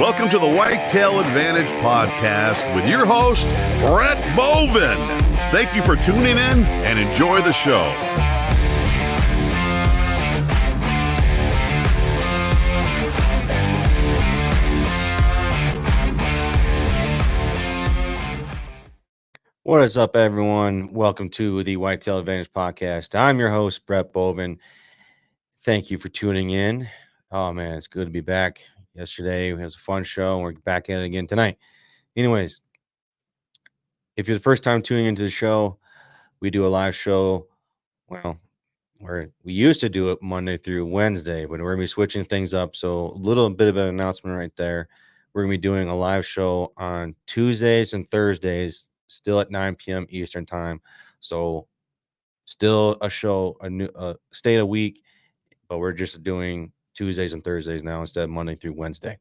Welcome to the Whitetail Advantage Podcast with your host, Brett Bovin. Thank you for tuning in and enjoy the show. What is up, everyone? Welcome to the Whitetail Advantage Podcast. I'm your host, Brett Bovin. Thank you for tuning in. Oh, man, it's good to be back. Yesterday, it was a fun show, and we're back at it again tonight. Anyways, if you're the first time tuning into the show, we do a live show. Well, we used to do it Monday through Wednesday, but we're going to be switching things up. So a little bit of an announcement right there. We're going to be doing a live show on Tuesdays and Thursdays, still at 9 p.m. Eastern time. So still a show, a stay a week, but we're just doing Tuesdays and Thursdays now instead of Monday through Wednesday.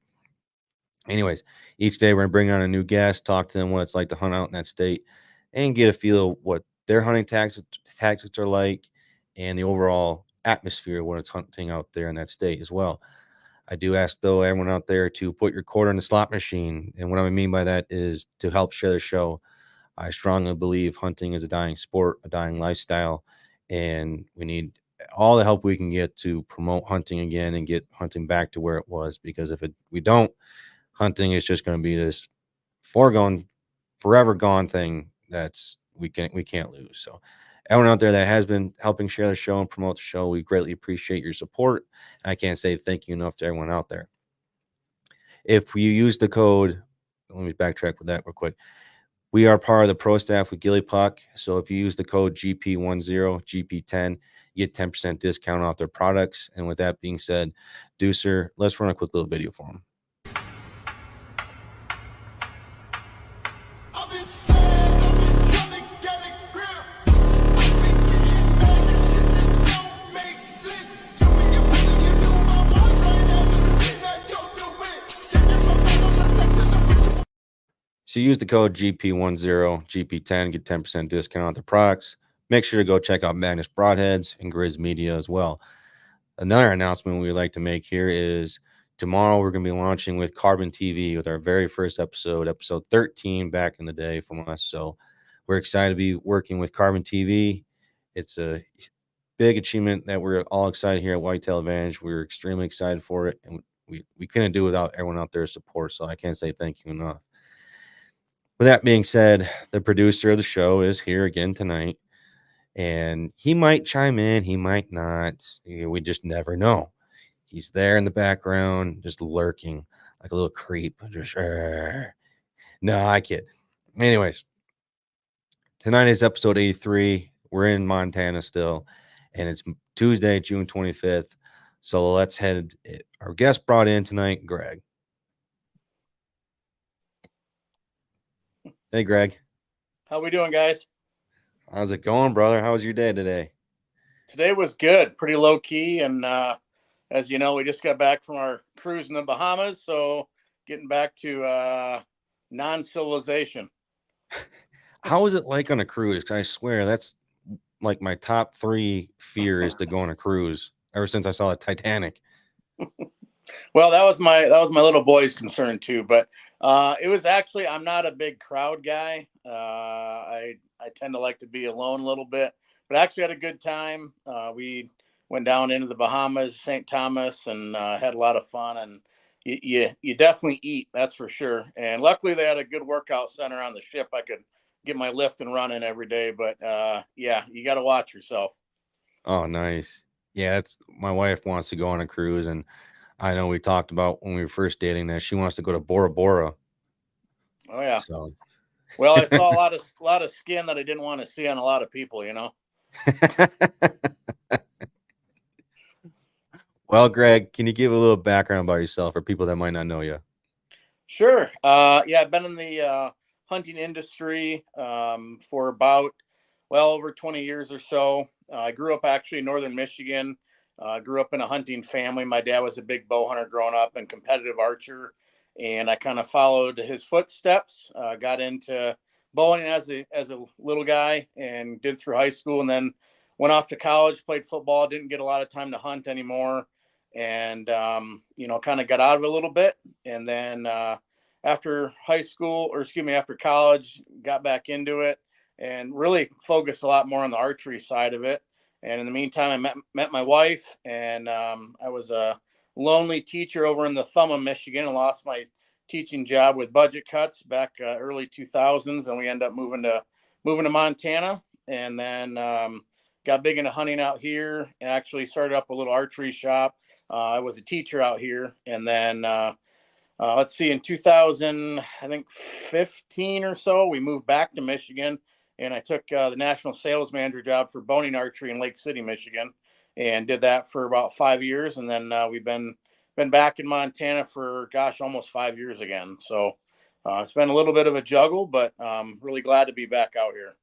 Anyways, each day we're going to bring on a new guest, talk to them what it's like to hunt out in that state, and get a feel of what their hunting tactics are like and the overall atmosphere when it's hunting out there in that state as well. I do ask, though, everyone out there to put your quarter in the slot machine. And what I mean by that is to help share the show. I strongly believe hunting is a dying sport, a dying lifestyle, and we need all the help we can get to promote hunting again and get hunting back to where it was. Because if we don't, hunting is just going to be this forever gone thing that's we can't lose. So everyone out there that has been helping share the show and promote the show, we greatly appreciate your support. I can't say thank you enough to everyone out there. If you use the code, let me backtrack with that real quick. We are part of the pro staff with Gilly Puck. So if you use the code GP10, GP10, you get 10% discount off their products. And with that being said, Deucer, let's run a quick little video for them. So use the code GP10, GP10, get 10% discount on the products. Make sure to go check out MAGNUS Broadheads and Grizz Media as well. Another announcement we would like to make here is tomorrow we're going to be launching with Carbon TV with our very first episode 13 back in the day from us. So we're excited to be working with Carbon TV. It's a big achievement that we're all excited here at Whitetail Advantage. We're extremely excited for it, and we couldn't do it without everyone out there's support. So I can't say thank you enough. With that being said, the producer of the show is here again tonight, and he might chime in, he might not. We just never know. He's there in the background, just lurking like a little creep. Just, no, I kid. Anyways, tonight is episode 83. We're in Montana still, and it's Tuesday, June 25th. So let's head. Our guest brought in tonight, Greg. Hey, Greg. How we doing, guys? How's it going, brother? How was your day today? Today was good, pretty low key. And as you know, we just got back from our cruise in the Bahamas. So getting back to non-civilization. How was it like on a cruise? I swear that's like my top 3 fear is to go on a cruise ever since I saw the Titanic. Well, that was my little boy's concern too. But it was actually, I'm not a big crowd guy. I tend to like to be alone a little bit, but actually had a good time. We went down into the Bahamas, St. Thomas, and had a lot of fun. And you definitely eat, that's for sure. And luckily they had a good workout center on the ship. I could get my lift and running every day. But yeah, you got to watch yourself. Oh, nice. Yeah, my wife wants to go on a cruise, and I know we talked about when we were first dating that she wants to go to Bora Bora. Oh yeah. So, well, I saw a lot of skin that I didn't want to see on a lot of people, you know. Well, Greg, can you give a little background about yourself for people that might not know you? Sure. Yeah, I've been in the hunting industry for about over 20 years or so. I grew up actually in northern Michigan. Grew up in a hunting family. My dad was a big bow hunter growing up and competitive archer, and I kind of followed his footsteps. Got into bowling as a little guy and did through high school, and then went off to college, played football, didn't get a lot of time to hunt anymore. and, kind of got out of it a little bit. And then after after college, got back into it and really focused a lot more on the archery side of it. And in the meantime, I met my wife, and I was a lonely teacher over in the thumb of Michigan and lost my teaching job with budget cuts back early 2000s. And we ended up moving to Montana, and then got big into hunting out here and actually started up a little archery shop. I was a teacher out here. And then let's see, in 2015 or so, we moved back to Michigan, and I took the national sales manager job for Boning Archery in Lake City, Michigan, and did that for about 5 years. And then we've been back in Montana for, almost 5 years again. So it's been a little bit of a juggle, but really glad to be back out here.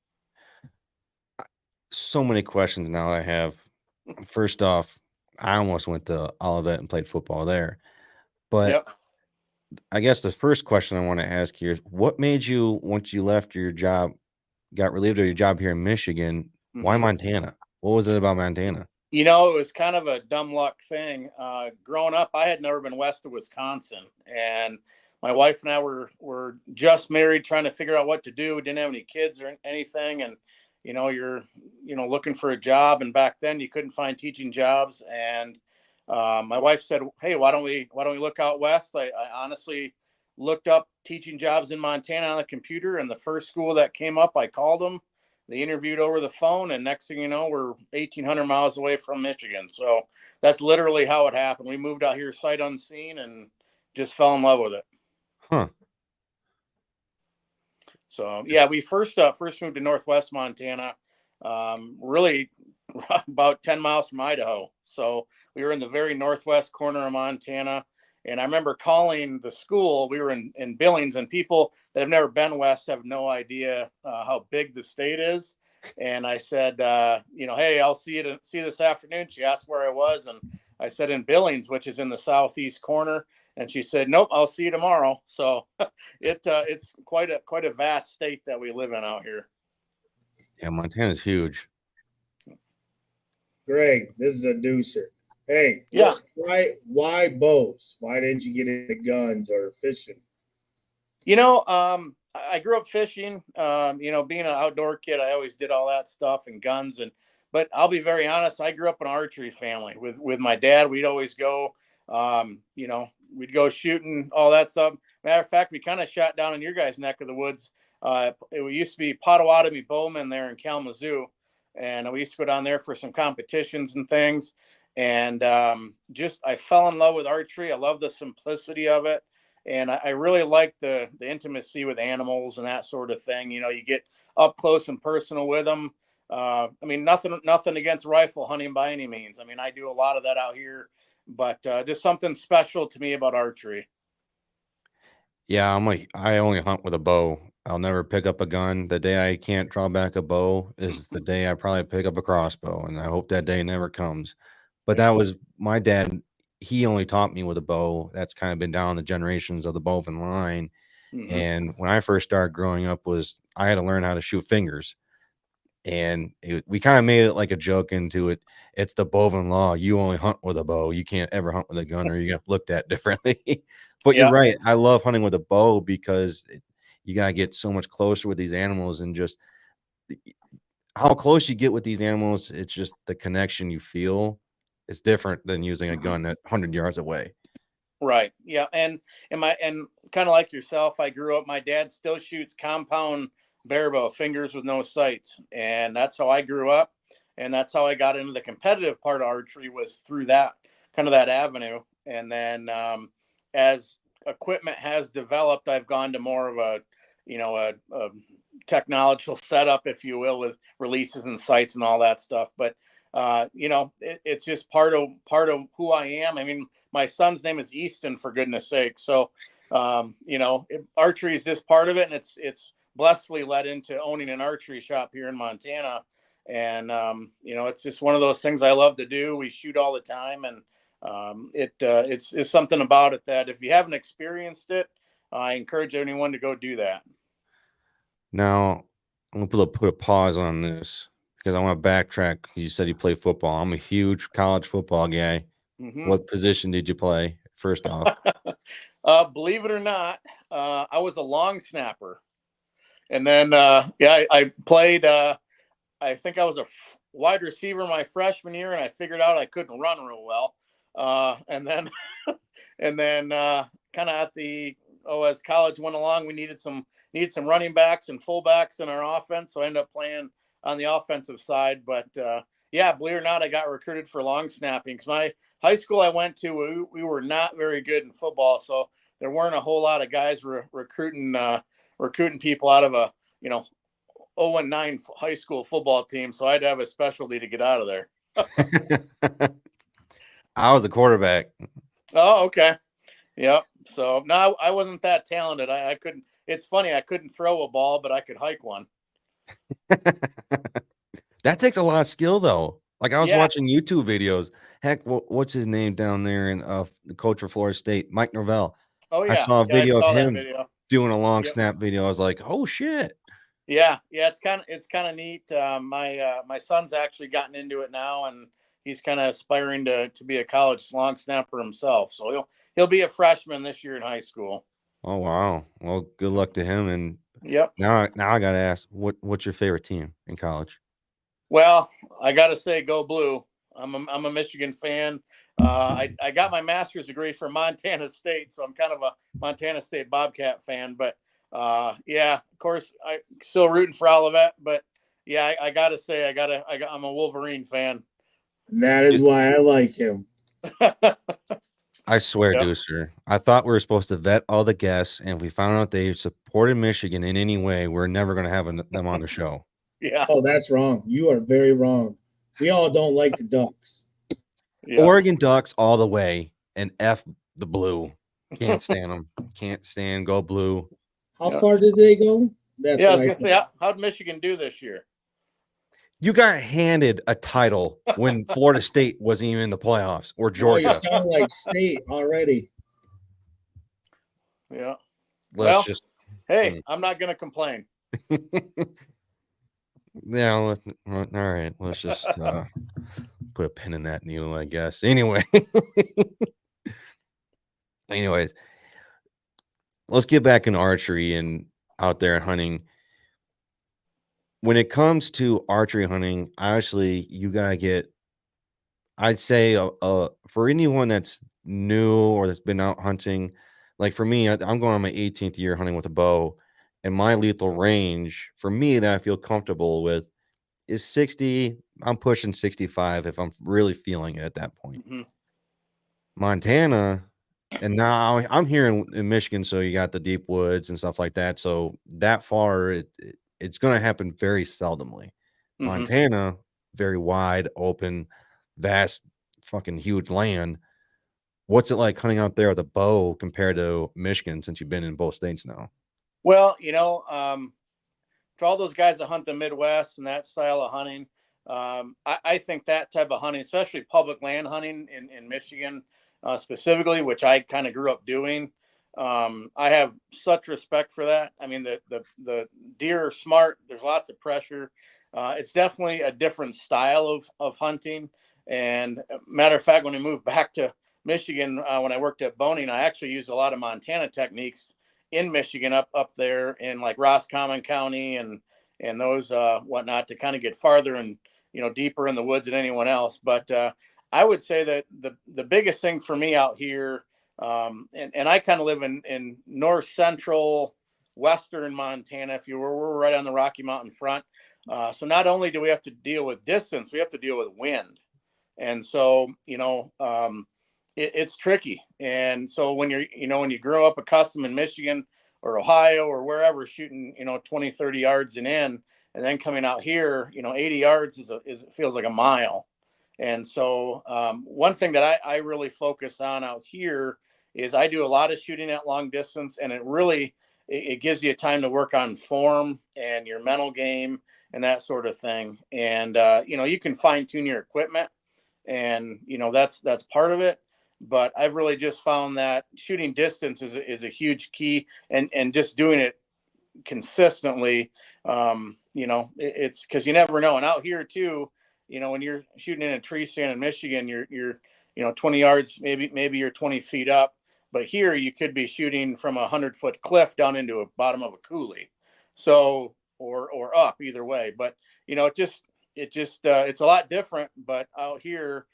So many questions now I have. First off, I almost went to Olivet and played football there. But Yep. I guess the first question I want to ask here is, what made you, once you left your job, got relieved of your job here in Michigan, why Montana? What was it about Montana? It was kind of a dumb luck thing. Growing up, I had never been west of Wisconsin, and my wife and I were just married, trying to figure out what to do. We didn't have any kids or anything, and you're looking for a job, and back then you couldn't find teaching jobs. And my wife said, "Hey, why don't we look out west?" I honestly looked up teaching jobs in Montana on the computer, and the first school that came up, I called them. They interviewed over the phone, and next thing you know, we're 1,800 miles away from Michigan. So that's literally how it happened. We moved out here sight unseen and just fell in love with it. Huh. So yeah, we first moved to Northwest Montana, really about 10 miles from Idaho. So we were in the very northwest corner of Montana. And I remember calling the school. We were in Billings, and people that have never been west have no idea how big the state is. And I said, hey, I'll see you this afternoon. She asked where I was, and I said in Billings, which is in the southeast corner. And she said, nope, I'll see you tomorrow. So it's quite a vast state that we live in out here. Yeah, Montana's huge. Greg, this is a deucer. Hey, yeah. Why bows? Why didn't you get into guns or fishing? I grew up fishing. Being an outdoor kid, I always did all that stuff and guns. But I'll be very honest, I grew up in an archery family with my dad. We'd always go, we'd go shooting, all that stuff. Matter of fact, we kind of shot down in your guys' neck of the woods. It used to be Potawatomi Bowman there in Kalamazoo, and we used to go down there for some competitions and things. And I fell in love with archery. I love the simplicity of it. And I really like the intimacy with animals and that sort of thing. You get up close and personal with them. Nothing against rifle hunting by any means. I do a lot of that out here, but just something special to me about archery. Yeah, I only hunt with a bow. I'll never pick up a gun. The day I can't draw back a bow is the day I probably pick up a crossbow, and I hope that day never comes. But that was my dad. He only taught me with a bow. That's kind of been down the generations of the bowman line. Mm-hmm. And when I first started growing up, I had to learn how to shoot fingers. And we kind of made it like a joke into it. It's the bowman law. You only hunt with a bow. You can't ever hunt with a gun, or you get looked at differently. But You're right. I love hunting with a bow because you got to get so much closer with these animals, and just how close you get with these animals. It's just the connection you feel. It's different than using a gun at 100 yards away. Right. Yeah. And kind of like yourself, I grew up, my dad still shoots compound barebow, fingers with no sights. And that's how I grew up. And that's how I got into the competitive part of archery, was through that avenue. And then as equipment has developed, I've gone to more of a technological setup, if you will, with releases and sights and all that stuff. But it's just part of who I am. My son's name is Easton, for goodness sake. So, archery is just part of it, and it's blessedly led into owning an archery shop here in Montana. And, it's just one of those things I love to do. We shoot all the time, and it's something about it that if you haven't experienced it, I encourage anyone to go do that. Now, I'm going to put a pause on this, because I want to backtrack. You said you play football. I'm a huge college football guy. Mm-hmm. What position did you play first off? Believe it or not, I was a long snapper. And then, I played, I think I was a wide receiver my freshman year, and I figured out I couldn't run real well. And then, kind of as college went along, we needed some running backs and fullbacks in our offense. So I ended up playing on the offensive side. But believe it or not, I got recruited for long snapping because my high school I went to, we were not very good in football. So there weren't a whole lot of guys recruiting people out of a 0-9 high school football team. So I had to have a specialty to get out of there. I was a quarterback. Oh, okay. Yep. So no, I wasn't that talented. I couldn't. It's funny. I couldn't throw a ball, but I could hike one. That takes a lot of skill, though. Like I was Yeah. watching YouTube videos. Heck, what's his name down there in the coach for Florida State, Mike Norvell. Oh yeah. I saw a video of him doing a long Yep. snap video. I was like, oh shit. Yeah. It's kind of neat. My son's actually gotten into it now, and he's kind of aspiring to be a college long snapper himself. So he'll be a freshman this year in high school. Oh wow. Well, good luck to him. And yep. Now I gotta ask, what's your favorite team in college? Well, I gotta say, go blue. I'm a Michigan fan. I got my master's degree from Montana State, so I'm kind of a Montana State Bobcat fan. But of course, I still rooting for Olivet. But yeah, I gotta say, I'm a Wolverine fan. And that is why I like him. I swear, Deucer, I thought we were supposed to vet all the guests, and if we found out they supported Michigan in any way, we're never going to have them on the show. Yeah. Oh, that's wrong. You are very wrong. We all don't like the Ducks. Yeah. Oregon Ducks all the way, and F the blue. Can't stand them. Can't stand go blue. How far did they go? I was going to say, how'd Michigan do this year? You got handed a title when Florida State wasn't even in the playoffs, or Georgia. Oh, you sound like State already. Yeah. Hey, I'm not going to complain. Yeah, all right. Let's just put a pin in that needle, I guess. Anyways, let's get back in archery and out there hunting. When it comes to archery hunting, honestly, you gotta get. I'd say for anyone that's new or that's been out hunting, like for me, I'm going on my 18th year hunting with a bow. And my lethal range for me that I feel comfortable with is 60. I'm pushing 65 if I'm really feeling it at that point. Mm-hmm. Montana, and now I'm here in Michigan, so you got the deep woods and stuff like that. So that far, it's going to happen very seldomly. Mm-hmm. Montana, very wide, open, vast, fucking huge land. What's it like hunting out there with a bow compared to Michigan since you've been in both states now? Well, for all those guys that hunt the Midwest and that style of hunting, I think that type of hunting, especially public land hunting in Michigan specifically, which I kind of grew up doing, I have such respect for that. I mean, the deer are smart. There's lots of pressure. It's definitely a different style of hunting. And matter of fact, when we moved back to Michigan, when I worked at Boning, I actually used a lot of Montana techniques in Michigan up there in like Roscommon County and those whatnot to kind of get farther and deeper in the woods than anyone else. But I would say that the biggest thing for me out here, and I kind of live in north central western Montana. If you were, we're right on the Rocky Mountain front. So not only do we have to deal with distance, we have to deal with wind, and so it's tricky. And so when when you grow up accustomed in Michigan or Ohio or wherever shooting, 20, 30 yards and then coming out here, 80 yards feels like a mile. And so one thing that I really focus on out here is I do a lot of shooting at long distance, and it gives you time to work on form and your mental game and that sort of thing. And, you can fine tune your equipment, and, that's part of it. But I've really just found that shooting distance is a huge key, and just doing it consistently. It's because you never know. And out here too, when you're shooting in a tree stand in Michigan, you're 20 yards, maybe you're 20 feet up. But here you could be shooting from a 100-foot cliff down into a bottom of a coulee. So, or up, either way. But, it's a lot different. But out here,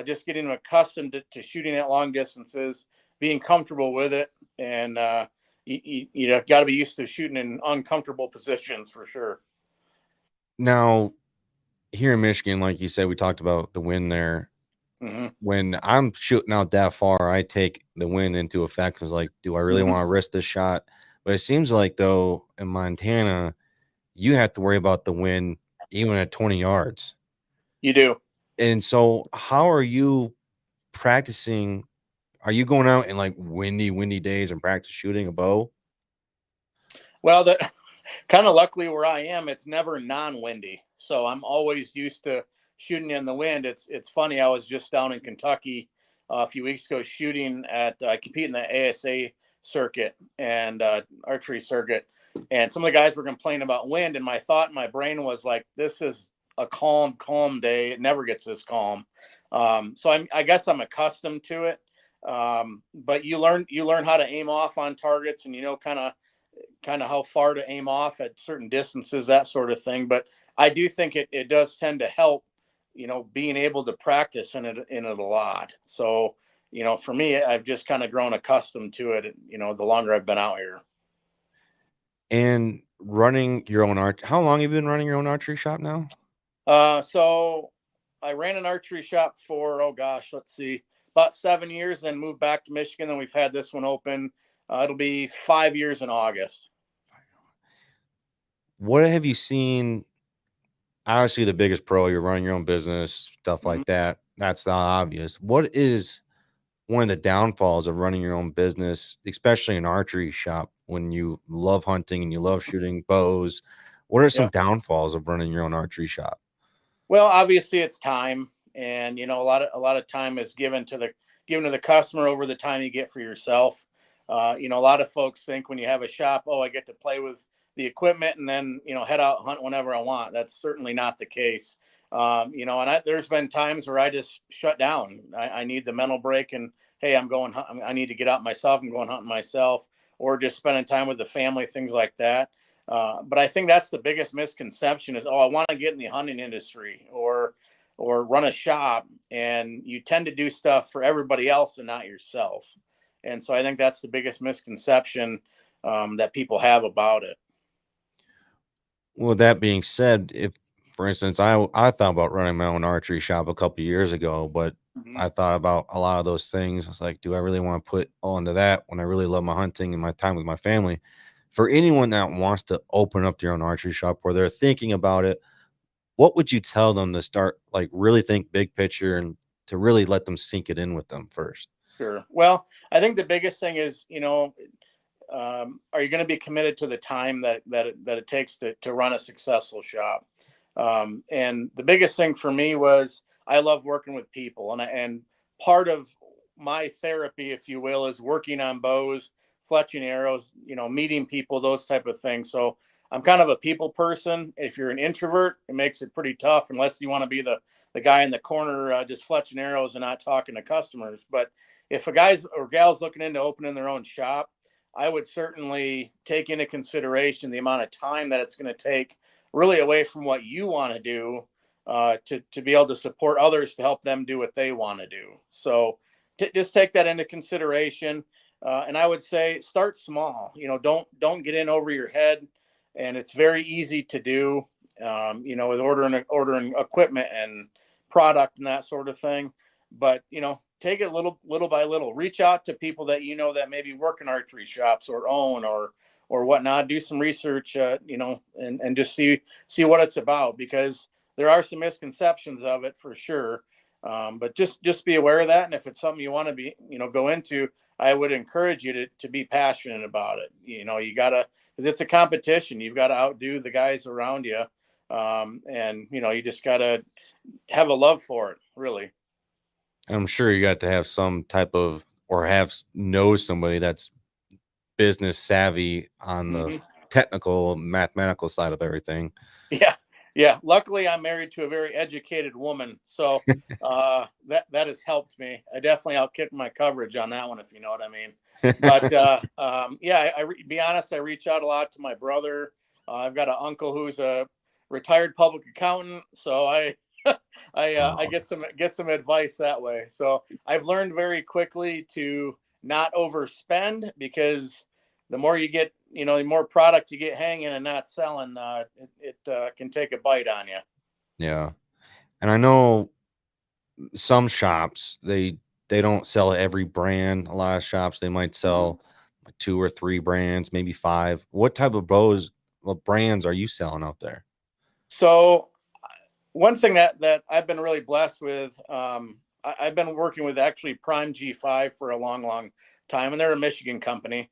just getting accustomed to shooting at long distances, being comfortable with it. And you got to be used to shooting in uncomfortable positions for sure. Now, here in Michigan, like you said, we talked about the wind there. Mm-hmm. When I'm shooting out that far, I take the wind into effect because, like, do I really want to risk this shot? But it seems like, though, in Montana, you have to worry about the wind even at 20 yards. You do. And so how are you practicing? Are you going out in like windy days and practice shooting a bow? Well, that kind of luckily where I am, it's never non-windy. So I'm always used to shooting in the wind. It's funny. I was just down in Kentucky a few weeks ago shooting I compete in the ASA circuit and archery circuit. And some of the guys were complaining about wind. And my thought in my brain was like, this is a calm day. It never gets this calm. So I guess I'm accustomed to it. But you learn how to aim off on targets and, kind of how far to aim off at certain distances, that sort of thing. But I do think it does tend to help, being able to practice in it a lot. So, for me, I've just kind of grown accustomed to it, the longer I've been out here. And running your own how long have you been running your own archery shop now? So I ran an archery shop for, let's see, about 7 years, then moved back to Michigan. And we've had this one open. It'll be 5 years in August. What have you seen? Obviously, the biggest pro, you're running your own business, stuff like that. That's not obvious. What is one of the downfalls of running your own business, especially an archery shop, when you love hunting and you love shooting bows? What are some downfalls of running your own archery shop? Well, obviously it's time, and a lot of time is given to the customer over the time you get for yourself. A lot of folks think when you have a shop, I get to play with the equipment and then head out hunt whenever I want. That's certainly not the case. And there's been times where I just shut down. I need the mental break, and hey, I need to get out myself. I'm going hunting myself, or just spending time with the family, things like that. But I think that's the biggest misconception is, I want to get in the hunting industry or run a shop, and you tend to do stuff for everybody else and not yourself. And so I think that's the biggest misconception that people have about it. Well, that being said, if, for instance, I thought about running my own archery shop a couple of years ago, but I thought about a lot of those things. I was like, do I really want to put all into that when I really love my hunting and my time with my family? For anyone that wants to open up their own archery shop or they're thinking about it, what would you tell them to start, like, really think big picture and to really let them sink it in with them first? Sure. Well, I think the biggest thing is, are you going to be committed to the time that it takes to run a successful shop? And the biggest thing for me was I love working with people, and part of my therapy, if you will, is working on bows, fletching arrows, meeting people, those type of things. So I'm kind of a people person. If you're an introvert, it makes it pretty tough unless you want to be the guy in the corner just fletching arrows and not talking to customers. But if a guy's or gal's looking into opening their own shop, I would certainly take into consideration the amount of time that it's going to take, really away from what you want to do, to be able to support others to help them do what they want to do. So just take that into consideration. And I would say start small. Don't get in over your head. And it's very easy to do, with ordering equipment and product and that sort of thing. But take it little by little. Reach out to people that that maybe work in archery shops or own or whatnot. Do some research, and just see what it's about, because there are some misconceptions of it for sure. But just be aware of that. And if it's something you want to go into, I would encourage you to be passionate about it. You gotta, because it's a competition. You've got to outdo the guys around you. And you just gotta have a love for it, really. I'm sure you got to have some type of, or know somebody that's business savvy on the technical, mathematical side of everything. Yeah, luckily I'm married to a very educated woman, so that has helped me. I definitely outkicked my coverage on that one, if you know what I mean. But yeah, be honest, I reach out a lot to my brother. I've got an uncle who's a retired public accountant, so I get some advice that way. So I've learned very quickly to not overspend, because the more you get, the more product you get hanging and not selling, it can take a bite on you. Yeah. And I know some shops, they don't sell every brand. A lot of shops, they might sell like 2 or 3 brands, maybe 5. What type of what brands are you selling out there? So one thing that I've been really blessed with, I've been working with actually Prime G5 for a long time, and they're a Michigan company.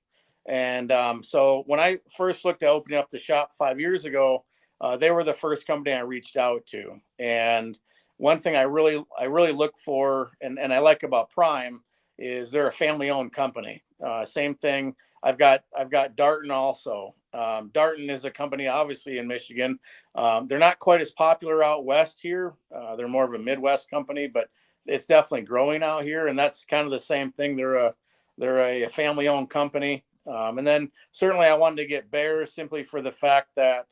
And so when I first looked at opening up the shop 5 years ago, they were the first company I reached out to. And one thing I really look for, and I like about Prime, is they're a family-owned company. Same thing. I've got Darton also. Darton is a company obviously in Michigan. They're not quite as popular out west here. They're more of a Midwest company, but it's definitely growing out here. And that's kind of the same thing. They're a family-owned company. And then certainly I wanted to get Bear simply for the fact that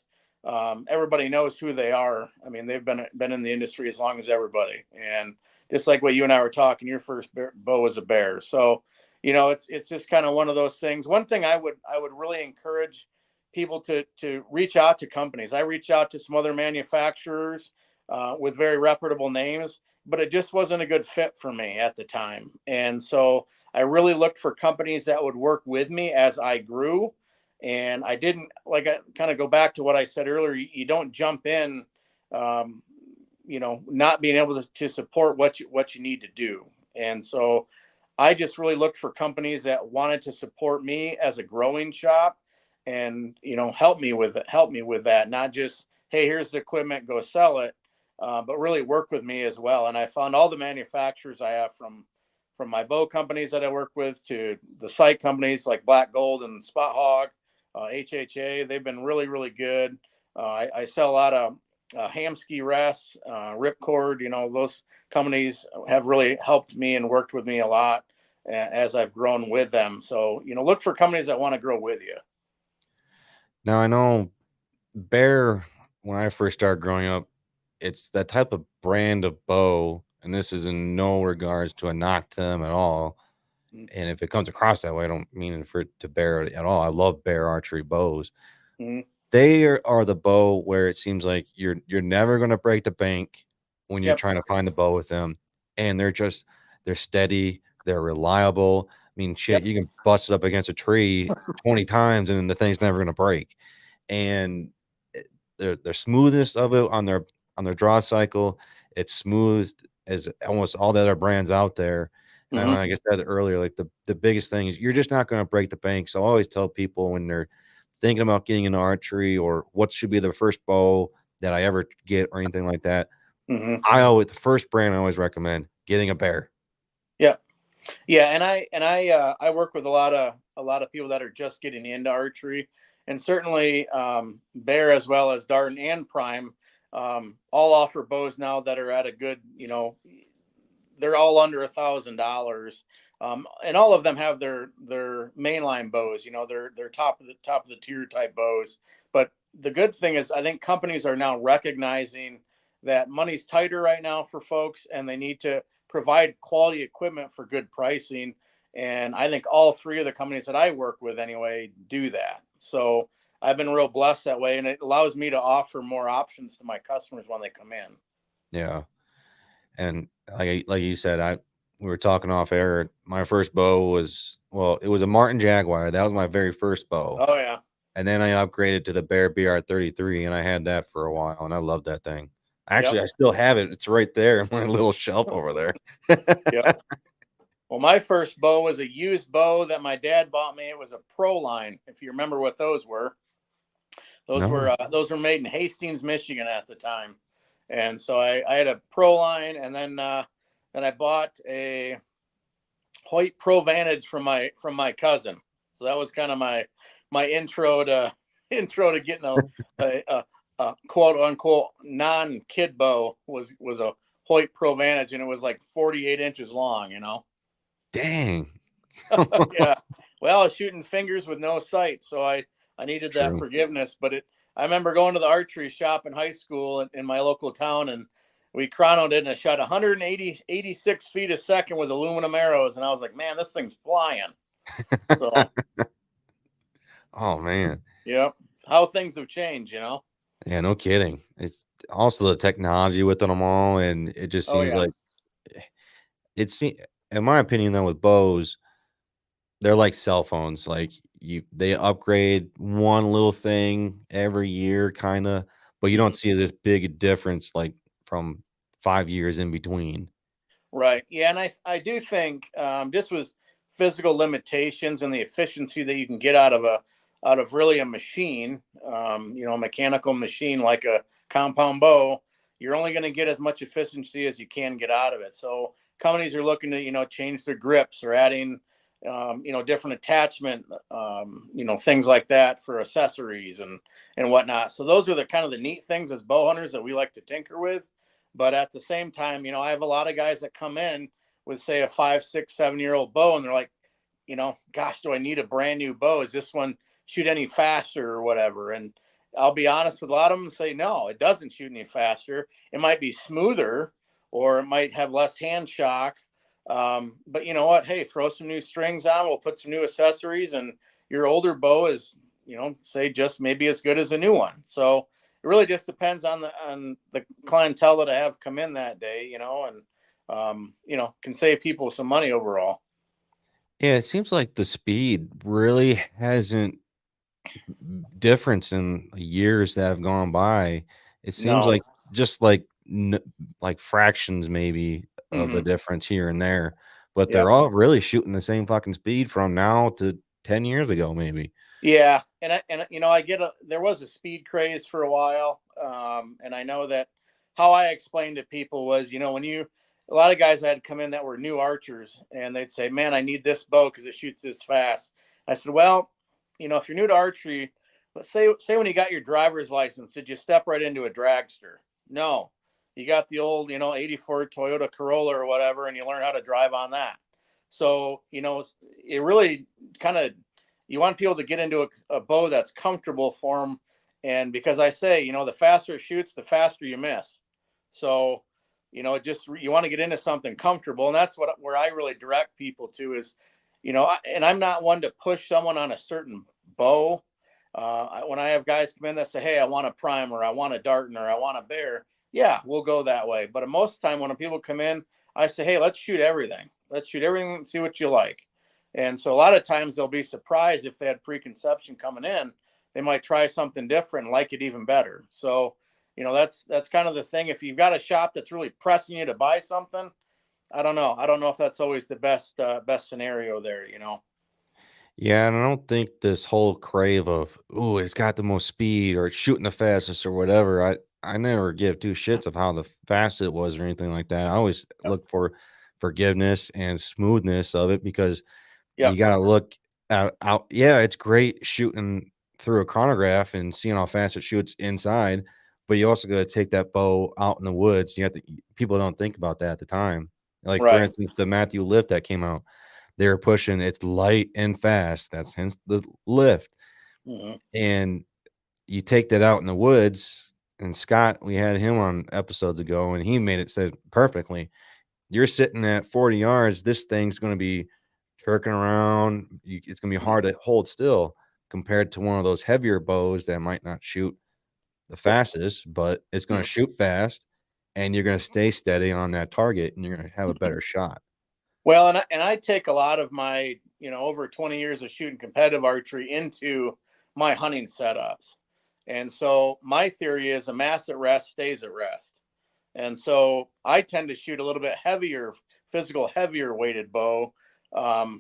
everybody knows who they are. I mean, they've been in the industry as long as everybody. And just like what you and I were talking, your first bow was a Bear. So, it's just kind of one of those things. One thing I would really encourage people to reach out to companies. I reach out to some other manufacturers with very reputable names, but it just wasn't a good fit for me at the time. And so I really looked for companies that would work with me as I grew. And I didn't, like, I kind of go back to what I said earlier. You don't jump in, not being able to support what you need to do. And so I just really looked for companies that wanted to support me as a growing shop and, help me with that. Not just, hey, here's the equipment, go sell it, but really work with me as well. And I found all the manufacturers I have, from my bow companies that I work with to the sight companies like Black Gold and Spot Hog, HHA. They've been really, really good. I sell a lot of Hamsky Rest, Ripcord. Those companies have really helped me and worked with me a lot as I've grown with them. So, look for companies that want to grow with you. Now, I know Bear, when I first started growing up, it's that type of brand of bow, and this is in no regards to a knock to them at all. And if it comes across that way, I don't mean for it to Bear at all. I love Bear archery bows. Mm-hmm. They are the bow where it seems like you're never going to break the bank when you're trying to find the bow with them. And they're steady, they're reliable. I mean, shit, you can bust it up against a tree 20 times and the thing's never going to break. And their smoothness of it on their draw cycle, it's smooth as almost all the other brands out there. And like I said earlier, like the biggest thing is you're just not going to break the bank. So I always tell people when they're thinking about getting into archery or what should be the first bow that I ever get or anything like that, the first brand I always recommend getting a Bear. Yeah, and I work with a lot of people that are just getting into archery, and certainly Bear as well as Darton and Prime all offer bows now that are at a good, they're all under $1,000, and all of them have their mainline bows. They're top of the tier type bows. But the good thing is, I think companies are now recognizing that money's tighter right now for folks, and they need to provide quality equipment for good pricing. And I think all three of the companies that I work with anyway do that. So I've been real blessed that way, and it allows me to offer more options to my customers when they come in. Yeah. And like you said, we were talking off air. My first bow was a Martin Jaguar. That was my very first bow. Oh yeah. And then I upgraded to the Bear BR33, and I had that for a while, and I loved that thing. Actually, I still have it. It's right there in my little shelf over there. Yep. Well, my first bow was a used bow that my dad bought me. It was a Pro Line, if you remember what those were. Those were made in Hastings, Michigan at the time. And so I had a Pro Line, and then I bought a Hoyt Pro Vantage from my cousin. So that was kind of my intro to getting quote unquote non-kid bow was a Hoyt Pro Vantage, and it was like 48 inches long, you know. Dang. Yeah. Well, I was shooting fingers with no sight, so I needed that True. forgiveness. But I remember going to the archery shop in high school in my local town, and we chronoed it, and I shot 86 feet a second with aluminum arrows, and I was like, man, this thing's flying. So, Oh man. yeah, how things have changed, you know. Yeah, no kidding. It's also the technology with them all, and it just Oh seems yeah. like it's in my opinion though with bows, they're like cell phones. Like they upgrade one little thing every year, kind of, but you don't Mhm. see this big difference like from 5 years in between. Right. Yeah, and I do think just with physical limitations and the efficiency that you can get out of really a machine, you know, a mechanical machine like a compound bow, you're only going to get as much efficiency as you can get out of it. So companies are looking to, you know, change their grips or adding, you know, different attachment, you know, things like that for accessories and whatnot. So those are the kind of the neat things as bow hunters that we like to tinker with. But at the same time, you know, I have a lot of guys that come in with, say, a 5, 6, 7-year-old bow, and they're like, you know, gosh, do I need a brand new bow? Is this one shoot any faster or whatever? And I'll be honest with a lot of them and say, no, it doesn't shoot any faster. It might be smoother, or it might have less hand shock. But you know what? Hey, throw some new strings on. We'll put some new accessories, and your older bow is, you know, say just maybe as good as a new one. So it really just depends on the clientele that I have come in that day, you know, and you know, can save people some money overall. Yeah, it seems like the speed really hasn't difference in years that have gone by. It seems No. like just like like fractions maybe of a Mm-hmm. difference here and there, but Yeah. they're all really shooting the same fucking speed from now to 10 years ago maybe. Yeah, and you know, there was a speed craze for a while, and I know that how I explained to people was, you know, when a lot of guys had come in that were new archers, and they'd say, "Man, I need this bow because it shoots this fast." I said, "Well, you know, if you're new to archery, let's say when you got your driver's license, did you step right into a dragster? No, you got the old, you know, '84 Toyota Corolla or whatever, and you learn how to drive on that. So, you know, it really kind of you want people to get into a bow that's comfortable for them. And because I say, you know, the faster it shoots, the faster you miss. So, you know, you want to get into something comfortable. And that's where I really direct people to is, you know, and I'm not one to push someone on a certain bow. When I have guys come in that say, hey, I want a primer, I want a Darton, or I want a bear. Yeah, we'll go that way. But most of the time when people come in, I say, hey, let's shoot everything. Let's shoot everything and see what you like. And so a lot of times they'll be surprised if they had preconception coming in. They might try something different and like it even better. So, you know, that's kind of the thing. If you've got a shop that's really pressing you to buy something, I don't know. I don't know if that's always the best scenario there, you know. Yeah, and I don't think this whole crave of, "Ooh, it's got the most speed," or "It's shooting the fastest," or whatever, I never give two shits of how the fast it was or anything like that. I always Yep. look for forgiveness and smoothness of it because you Yep. gotta look out yeah, it's great shooting through a chronograph and seeing how fast it shoots inside, but you also gotta take that bow out in the woods. You have to people don't think about that at the time. Like, for Right. instance, the Matthew Lift that came out. They were pushing it's light and fast. That's hence the lift. Mm-hmm. And you take that out in the woods. And Scott, we had him on episodes ago, and he made it said perfectly. You're sitting at 40 yards. This thing's going to be jerking around. It's going to be hard to hold still compared to one of those heavier bows that might not shoot the fastest, but it's going to shoot fast, and you're going to stay steady on that target, and you're going to have a better shot. Well, and I take a lot of my, you know, over 20 years of shooting competitive archery into my hunting setups. And so my theory is a mass at rest stays at rest. And so I tend to shoot a little bit heavier, heavier weighted bow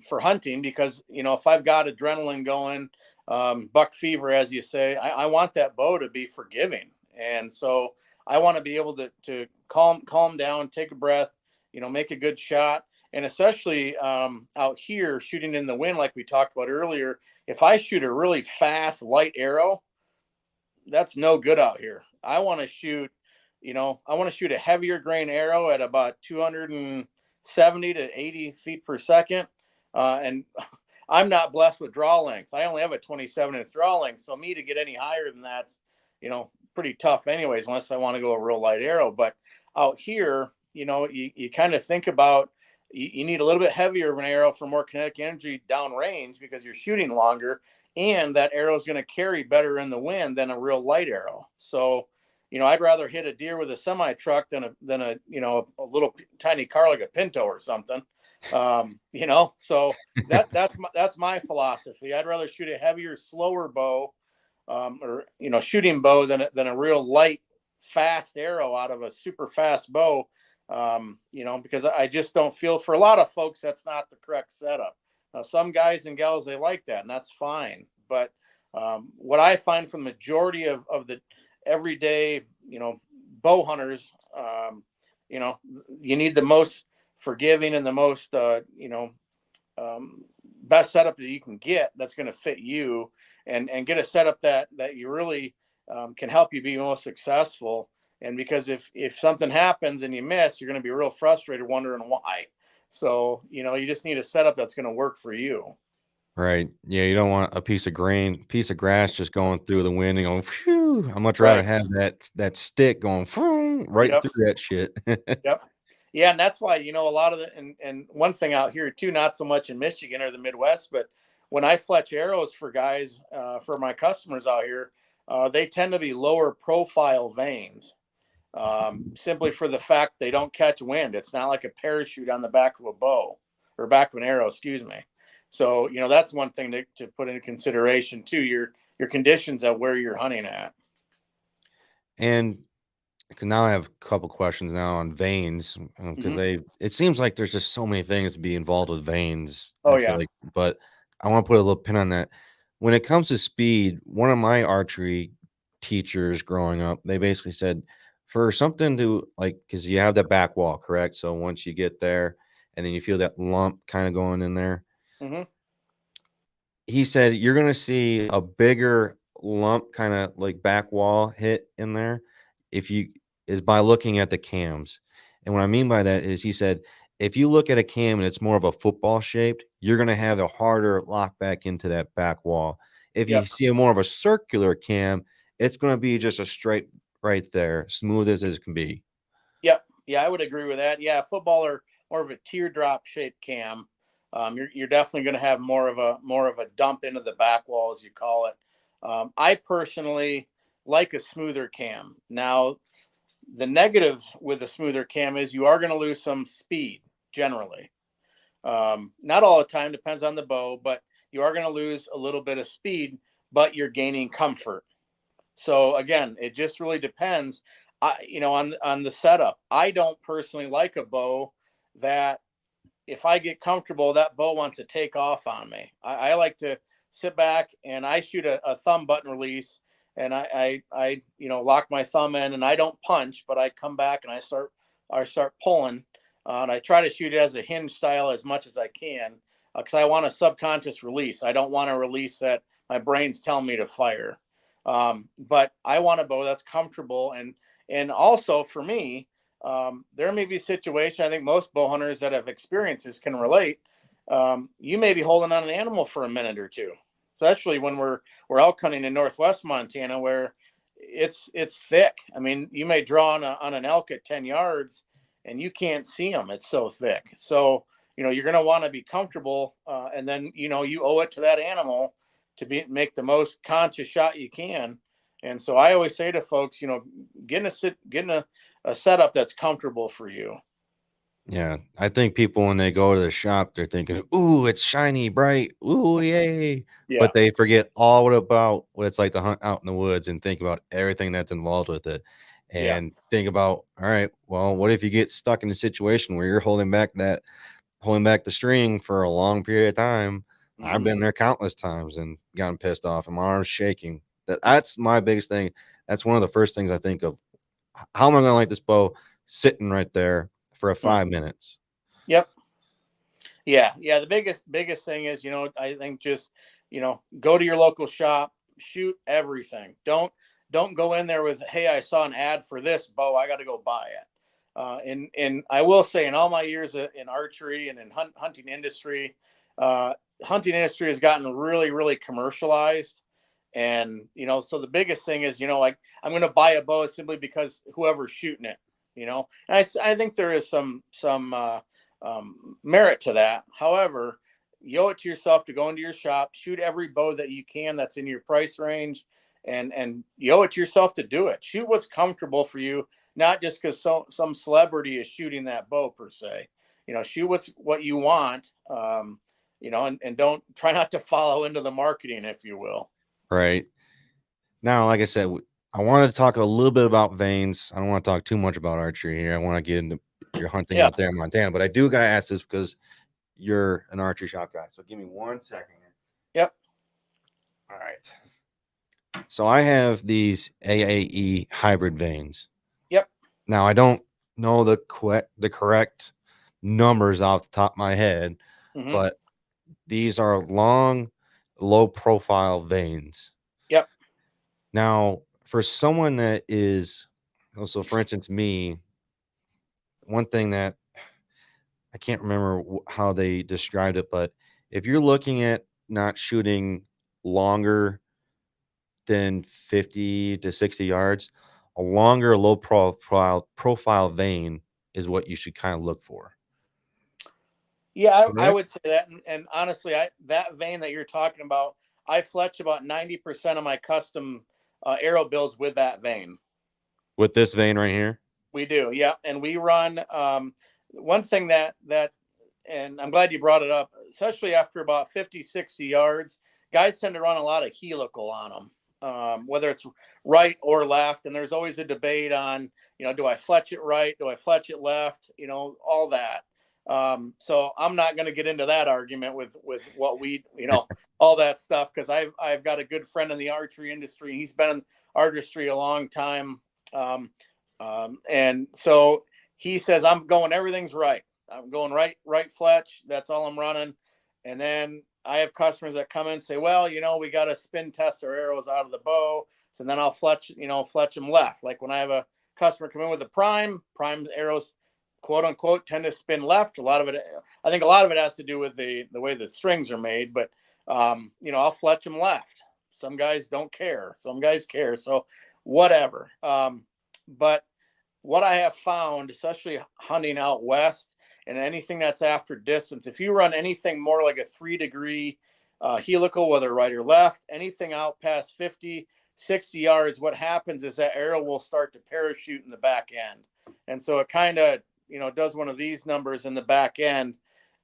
for hunting because, you know, if I've got adrenaline going, buck fever, as you say, I want that bow to be forgiving. And so I want to be able to calm down, take a breath, you know, make a good shot. And especially out here shooting in the wind, like we talked about earlier, if I shoot a really fast, light arrow, that's no good out here. I want to shoot, a heavier grain arrow at about 270 to 80 feet per second. And I'm not blessed with draw length. I only have a 27-inch draw length. So me to get any higher than that's, pretty tough anyways, unless I want to go a real light arrow. But out here, you kind of think about, you need a little bit heavier of an arrow for more kinetic energy downrange because you're shooting longer, and that arrow is going to carry better in the wind than a real light arrow. So, I'd rather hit a deer with a semi truck than a little tiny car like a Pinto or something. So that's my philosophy. I'd rather shoot a heavier, slower bow, or shooting bow than a real light, fast arrow out of a super fast bow. Because I just don't feel, for a lot of folks, that's not the correct setup. Now, some guys and gals, they like that, and that's fine. But what I find from the majority of the everyday, bow hunters, you need the most forgiving and the most, best setup that you can get that's going to fit you, and get a setup that you really can help you be most successful. And because if something happens and you miss, you're going to be real frustrated, wondering why. So, you just need a setup that's going to work for you. Right. Yeah. You don't want a piece of grass just going through the wind and going, phew. I'd much rather have that stick going right through that shit. Yep. Yeah. And that's why, a lot of and one thing out here too, not so much in Michigan or the Midwest, but when I fletch arrows for guys, for my customers out here, they tend to be lower profile vanes. Simply for the fact they don't catch wind. It's not like a parachute on the back of a bow or back of an arrow, excuse me. So, that's one thing to put into consideration too, your conditions at where you're hunting at. And now I have a couple questions now on vanes, because it seems like there's just so many things to be involved with vanes. Oh, I feel like, but I want to put a little pin on that. When it comes to speed, one of my archery teachers growing up, they basically said, for something to because you have that back wall, correct? So once you get there and then you feel that lump kind of going in there, he said you're going to see a bigger lump kind of like back wall hit in there is by looking at the cams. And what I mean by that is, he said, if you look at a cam and it's more of a football shaped, you're going to have a harder lock back into that back wall. If you see a more of a circular cam, it's going to be just a straight right there, smooth as it can be. Yep. Yeah, I would agree with that. Yeah, football or more of a teardrop shaped cam. You're definitely going to have more of a dump into the back wall, as you call it. I personally like a smoother cam. Now, the negative with a smoother cam is you are going to lose some speed generally. Not all the time, depends on the bow, but you are going to lose a little bit of speed, but you're gaining comfort. So again, it just really depends, on the setup. I don't personally like a bow that, if I get comfortable, that bow wants to take off on me. I like to sit back and I shoot a thumb button release, and I lock my thumb in, and I don't punch, but I come back and I start pulling, and I try to shoot it as a hinge style as much as I can, because I want a subconscious release. I don't want a release that my brain's telling me to fire. But I want a bow that's comfortable, and also for me, there may be situations, I think most bow hunters that have experiences can relate. You may be holding on an animal for a minute or two, especially when we're elk hunting in Northwest Montana, where it's thick. I mean, you may draw on an elk at 10 yards and you can't see them. It's so thick. So, you're going to want to be comfortable. And then, you owe it to that animal to make the most conscious shot you can. And so I always say to folks, getting a setup that's comfortable for you. Yeah, I think people, when they go to the shop, they're thinking, "Ooh, it's shiny, bright, ooh, yay!" Yeah. But they forget all about what it's like to hunt out in the woods, and think about everything that's involved with it, and think about, all right, well, what if you get stuck in a situation where you're holding back the string for a long period of time? I've been there countless times and gotten pissed off, and my arms shaking. That's my biggest thing. That's one of the first things I think of. How am I going to like this bow sitting right there for 5 minutes? Yep. Yeah. The biggest thing is, I think just, go to your local shop, shoot everything. Don't don't go in there with, hey, I saw an ad for this bow, I got to go buy it. And I will say, in all my years in archery and in hunting industry has gotten really, really commercialized. And, so the biggest thing is, like, I'm going to buy a bow simply because whoever's shooting it, and I think there is some merit to that. However, you owe it to yourself to go into your shop, shoot every bow that you can that's in your price range, and you owe it to yourself to do it. Shoot what's comfortable for you, not just because some celebrity is shooting that bow per se. Shoot what you want, and don't try not to follow into the marketing, if you will. Right. Now, like I said, I wanted to talk a little bit about vanes. I don't want to talk too much about archery here. I want to get into your hunting out there in Montana, but I do got to ask this because you're an archery shop guy. So give me 1 second. Yep. All right. So I have these AAE hybrid vanes. Yep. Now, I don't know the correct numbers off the top of my head, but these are long, low profile vanes. Yep. Now, for someone that is, so for instance, me, one thing that I can't remember how they described it, but if you're looking at not shooting longer than 50 to 60 yards, a longer low profile vane is what you should kind of look for. Yeah, I would say that. And honestly, that vane that you're talking about, I fletch about 90% of my custom arrow builds with that vane. With this vane right here? We do, yeah. And we run one thing that and I'm glad you brought it up, especially after about 50, 60 yards, guys tend to run a lot of helical on them, whether it's right or left. And there's always a debate on, do I fletch it right? Do I fletch it left? All that. So I'm not going to get into that argument with what we, all that stuff, because I've got a good friend in the archery industry. He's been in artistry a long time. And so he says, everything's right. I'm going right fletch. That's all I'm running. And then I have customers that come in and say, well, we got to spin test our arrows out of the bow. So then I'll fletch them left. Like when I have a customer come in with a prime arrows, quote unquote, tend to spin left. I think a lot of it has to do with the way the strings are made, but I'll fletch them left. Some guys don't care. Some guys care. So whatever. But what I have found, especially hunting out west and anything that's after distance, if you run anything more like a 3-degree helical, whether right or left, anything out past 50, 60 yards, what happens is that arrow will start to parachute in the back end. And so it kind of, does one of these numbers in the back end,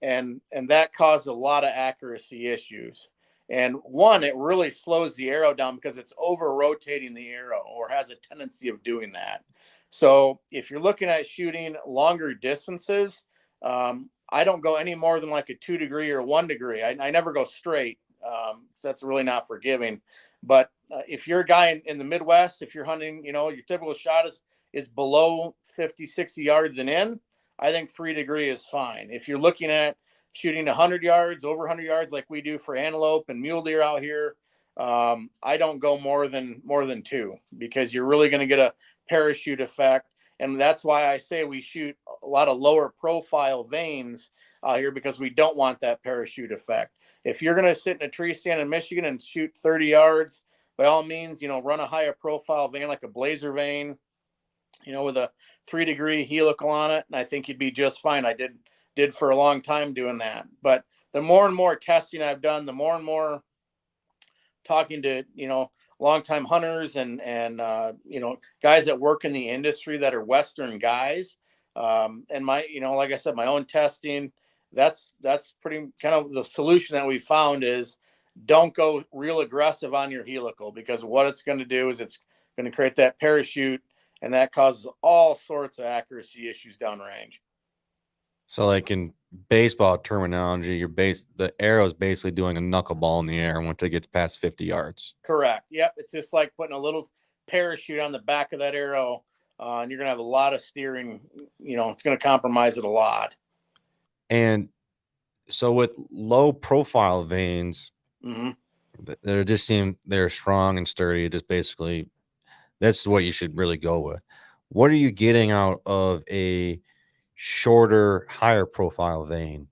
and that causes a lot of accuracy issues. And one, it really slows the arrow down because it's over rotating the arrow, or has a tendency of doing that. So if you're looking at shooting longer distances, I don't go any more than like a 2-degree or 1 degree. I never go straight. So that's really not forgiving. But if you're a guy in the Midwest, if you're hunting, your typical shot is below 50, 60 yards and in, I think 3-degree is fine. If you're looking at shooting 100 yards, over 100 yards, like we do for antelope and mule deer out here, I don't go more than 2, because you're really going to get a parachute effect. And that's why I say we shoot a lot of lower profile vanes out here, because we don't want that parachute effect. If you're going to sit in a tree stand in Michigan and shoot 30 yards, by all means, run a higher profile vane like a blazer vane, with a 3-degree helical on it, and I think you'd be just fine. I did for a long time doing that. But the more and more testing I've done, the more and more talking to, longtime hunters and guys that work in the industry that are Western guys. And my, like I said, my own testing, that's pretty kind of the solution that we found is don't go real aggressive on your helical, because what it's going to do is it's going to create that parachute, and that causes all sorts of accuracy issues downrange. So like in baseball terminology, the arrow is basically doing a knuckleball in the air once it gets past 50 yards. Correct. Yep. It's just like putting a little parachute on the back of that arrow, and you're going to have a lot of steering. It's going to compromise it a lot. And so with low profile vanes, they just seem they're strong and sturdy. Just basically That's what you should really go with. What are you getting out of a shorter, higher profile vein?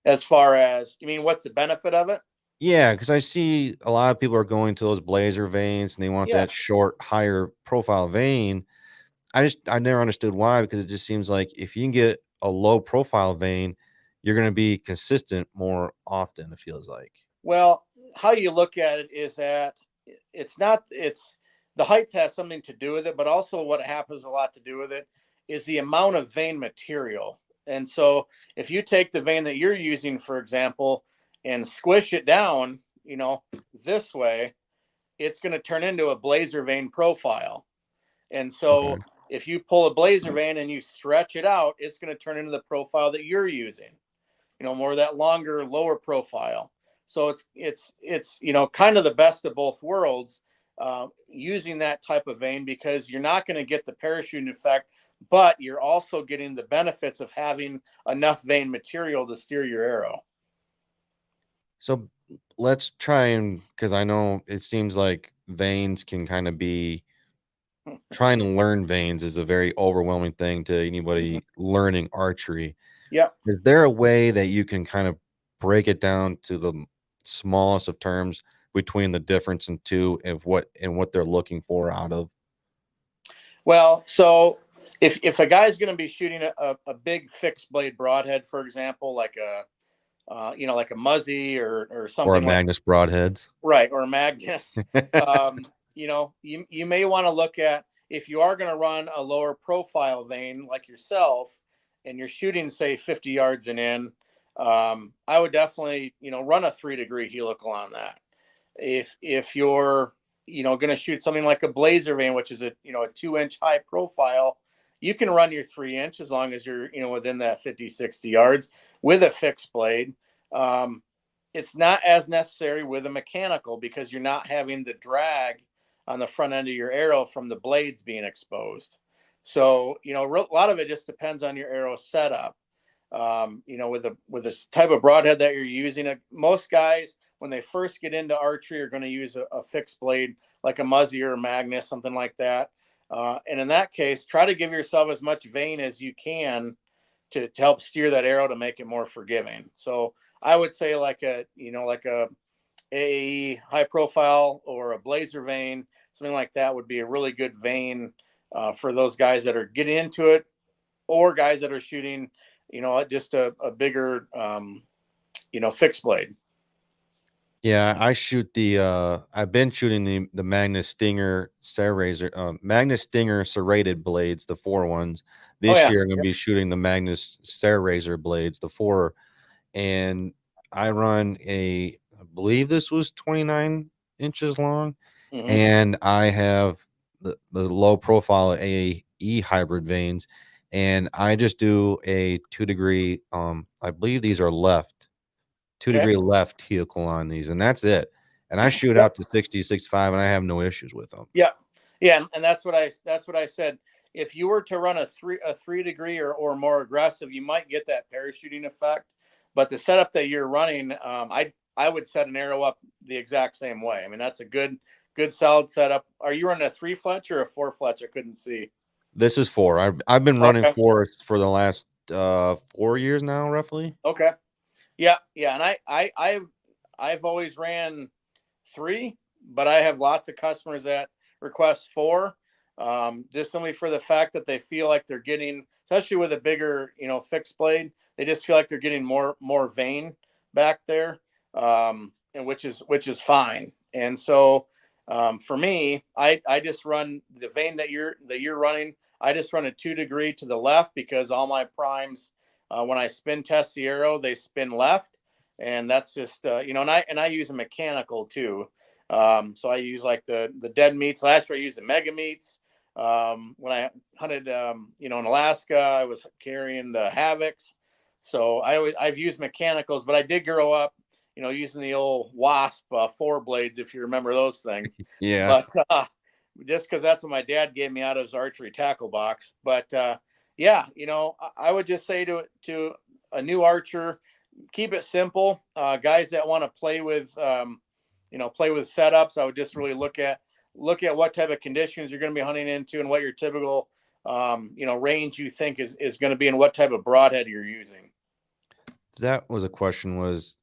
As far as, you mean, what's the benefit of it? Yeah, because I see a lot of people are going to those blazer veins and they want Yeah. that short, higher profile vein. I never understood why, because it just seems like if you can get a low profile vein, you're going to be consistent more often, it feels like. Well, how you look at it is that it's the height has something to do with it, but also what happens a lot to do with it is the amount of vein material. And so if you take the vein that you're using, for example, and squish it down, this way, it's going to turn into a blazer vein profile. And so Okay. if you pull a blazer vein and you stretch it out, it's going to turn into the profile that you're using, more of that longer, lower profile. So it's kind of the best of both worlds, using that type of vein, because you're not going to get the parachuting effect, but you're also getting the benefits of having enough vein material to steer your arrow. So let's try, and because I know it seems like veins can kind of be, trying to learn veins is a very overwhelming thing to anybody learning archery. Yeah. Is there a way that you can kind of break it down to the smallest of terms between the difference in two of what they're looking for out of? Well, so if a guy's going to be shooting a big fixed blade broadhead, for example, like like a Muzzy or something, Or a like MAGNUS broadheads? right, or a MAGNUS, you may want to look at, if you are going to run a lower profile vein like yourself and you're shooting, say, 50 yards and in, I would definitely, run a 3-degree helical on that. If you're, going to shoot something like a blazer vein, which is a 2-inch high profile, you can run your 3-inch as long as you're, within that 50, 60 yards with a fixed blade. It's not as necessary with a mechanical, because you're not having the drag on the front end of your arrow from the blades being exposed. So, a lot of it just depends on your arrow setup. With this type of broadhead that you're using, most guys, when they first get into archery, are going to use a fixed blade like a Muzzy or a MAGNUS, something like that. And in that case, try to give yourself as much vein as you can to help steer that arrow to make it more forgiving. So I would say like a AAE high profile or a blazer vein, something like that would be a really good vein for those guys that are getting into it, or guys that are shooting, just a bigger, fixed blade. Yeah, I've been shooting the Magnus Stinger Magnus Stinger serrated blades, the 4 ones. This year I'm going to be shooting the Magnus Serrazer blades, the 4, and I run I believe this was 29 inches long, and I have the low profile AE hybrid veins, and I just do a 2-degree, I believe these are left, 2-degree left helical on these, and that's it. And I shoot out to 60, 65, and I have no issues with them. Yeah. And that's what I said. If you were to run a 3-degree or more aggressive, you might get that parachuting effect. But the setup that you're running, I would set an arrow up the exact same way. I mean, that's a good solid setup. Are you running a 3-fletch or a 4-fletch? I couldn't see. This is 4. I've been running 4 for the last 4 years now, roughly. Okay. Yeah. And I've always ran 3, but I have lots of customers that request 4, just simply for the fact that they feel like they're getting, especially with a bigger, fixed blade, they just feel like they're getting more vein back there, and which is fine. And so for me, I just run the vein that you're running. I just run a 2-degree to the left, because all my primes, when I spin test the arrow, they spin left, and that's just and I use a mechanical too. So I use like the dead meats. Last year I used the mega meats. When I hunted in Alaska, I was carrying the Havocs. So I've used mechanicals, but I did grow up using the old Wasp 4 blades, if you remember those things. Yeah. But just because that's what my dad gave me out of his archery tackle box. But yeah, I would just say to a new archer, keep it simple. Guys that want to play with setups, I would just really look at look at what type of conditions you're going to be hunting into and what your typical, range you think is going to be and what type of broadhead you're using. That was a question. Was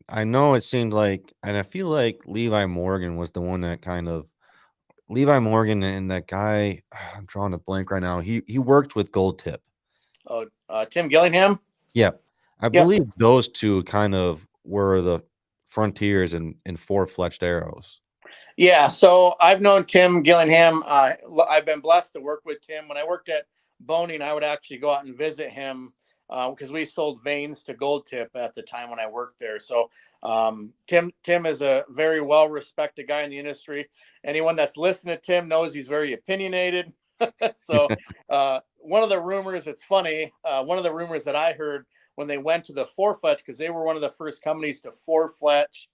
I know it seemed like, and I feel like Levi Morgan was the one that kind of Levi Morgan and that guy. I'm drawing a blank right now. He worked with Gold Tip. Oh, Tim Gillingham. Yeah, I Yep. believe those two kind of were the frontiers in four-fletched arrows. Yeah, so I've known Tim Gillingham. I've been blessed to work with Tim. When I worked at Boning, I would actually go out and visit him because we sold vanes to Gold Tip at the time when I worked there. So Tim is a very well-respected guy in the industry. Anyone that's listened to Tim knows he's very opinionated. So one of the rumors, it's funny, one of the rumors that I heard when they went to the four-fletch, because they were one of the first companies to four-fletch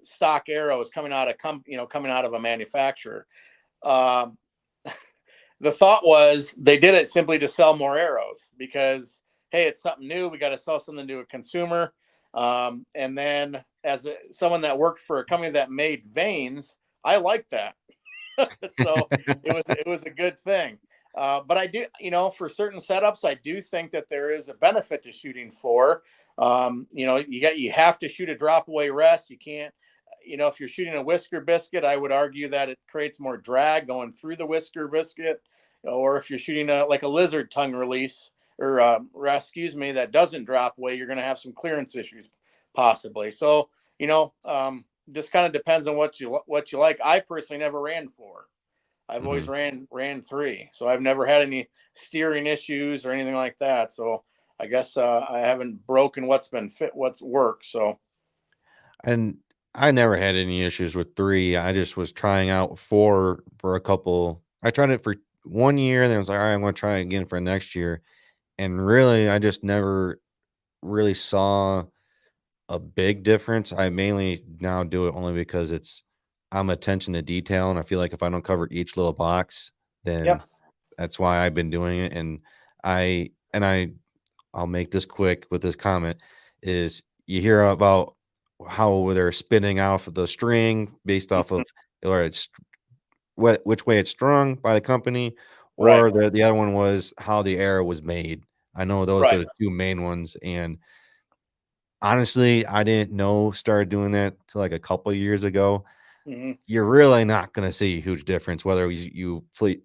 stock arrows coming out of a manufacturer. The thought was they did it simply to sell more arrows because, hey, it's something new. We got to sell something to a consumer. And then as someone that worked for a company that made vanes, I liked that. So it was a good thing. But I do, for certain setups, I do think that there is a benefit to shooting four. You have to shoot a drop away rest. You can't, if you're shooting a whisker biscuit, I would argue that it creates more drag going through the whisker biscuit. Or if you're shooting like a lizard tongue release or that doesn't drop away, you're going to have some clearance issues possibly. So, just kind of depends on what you like. I personally never ran four. I've always ran three. So I've never had any steering issues or anything like that. So I guess I haven't broken what's worked. So, and I never had any issues with three. I just was trying out four for a couple. I tried it for 1 year, and then I was like, all right, I'm going to try it again for next year. And really, I just never really saw a big difference. I mainly now do it only because I'm attention to detail, and I feel like if I don't cover each little box, then that's why I've been doing it. And I'll make this quick with this comment is you hear about how they're spinning off of the string based off of or it's which way it's strung by the company, or right. the other one was how the arrow was made. I know those are the two main ones, and honestly, I didn't started doing that till like a couple of years ago. You're really not going to see a huge difference whether you're putting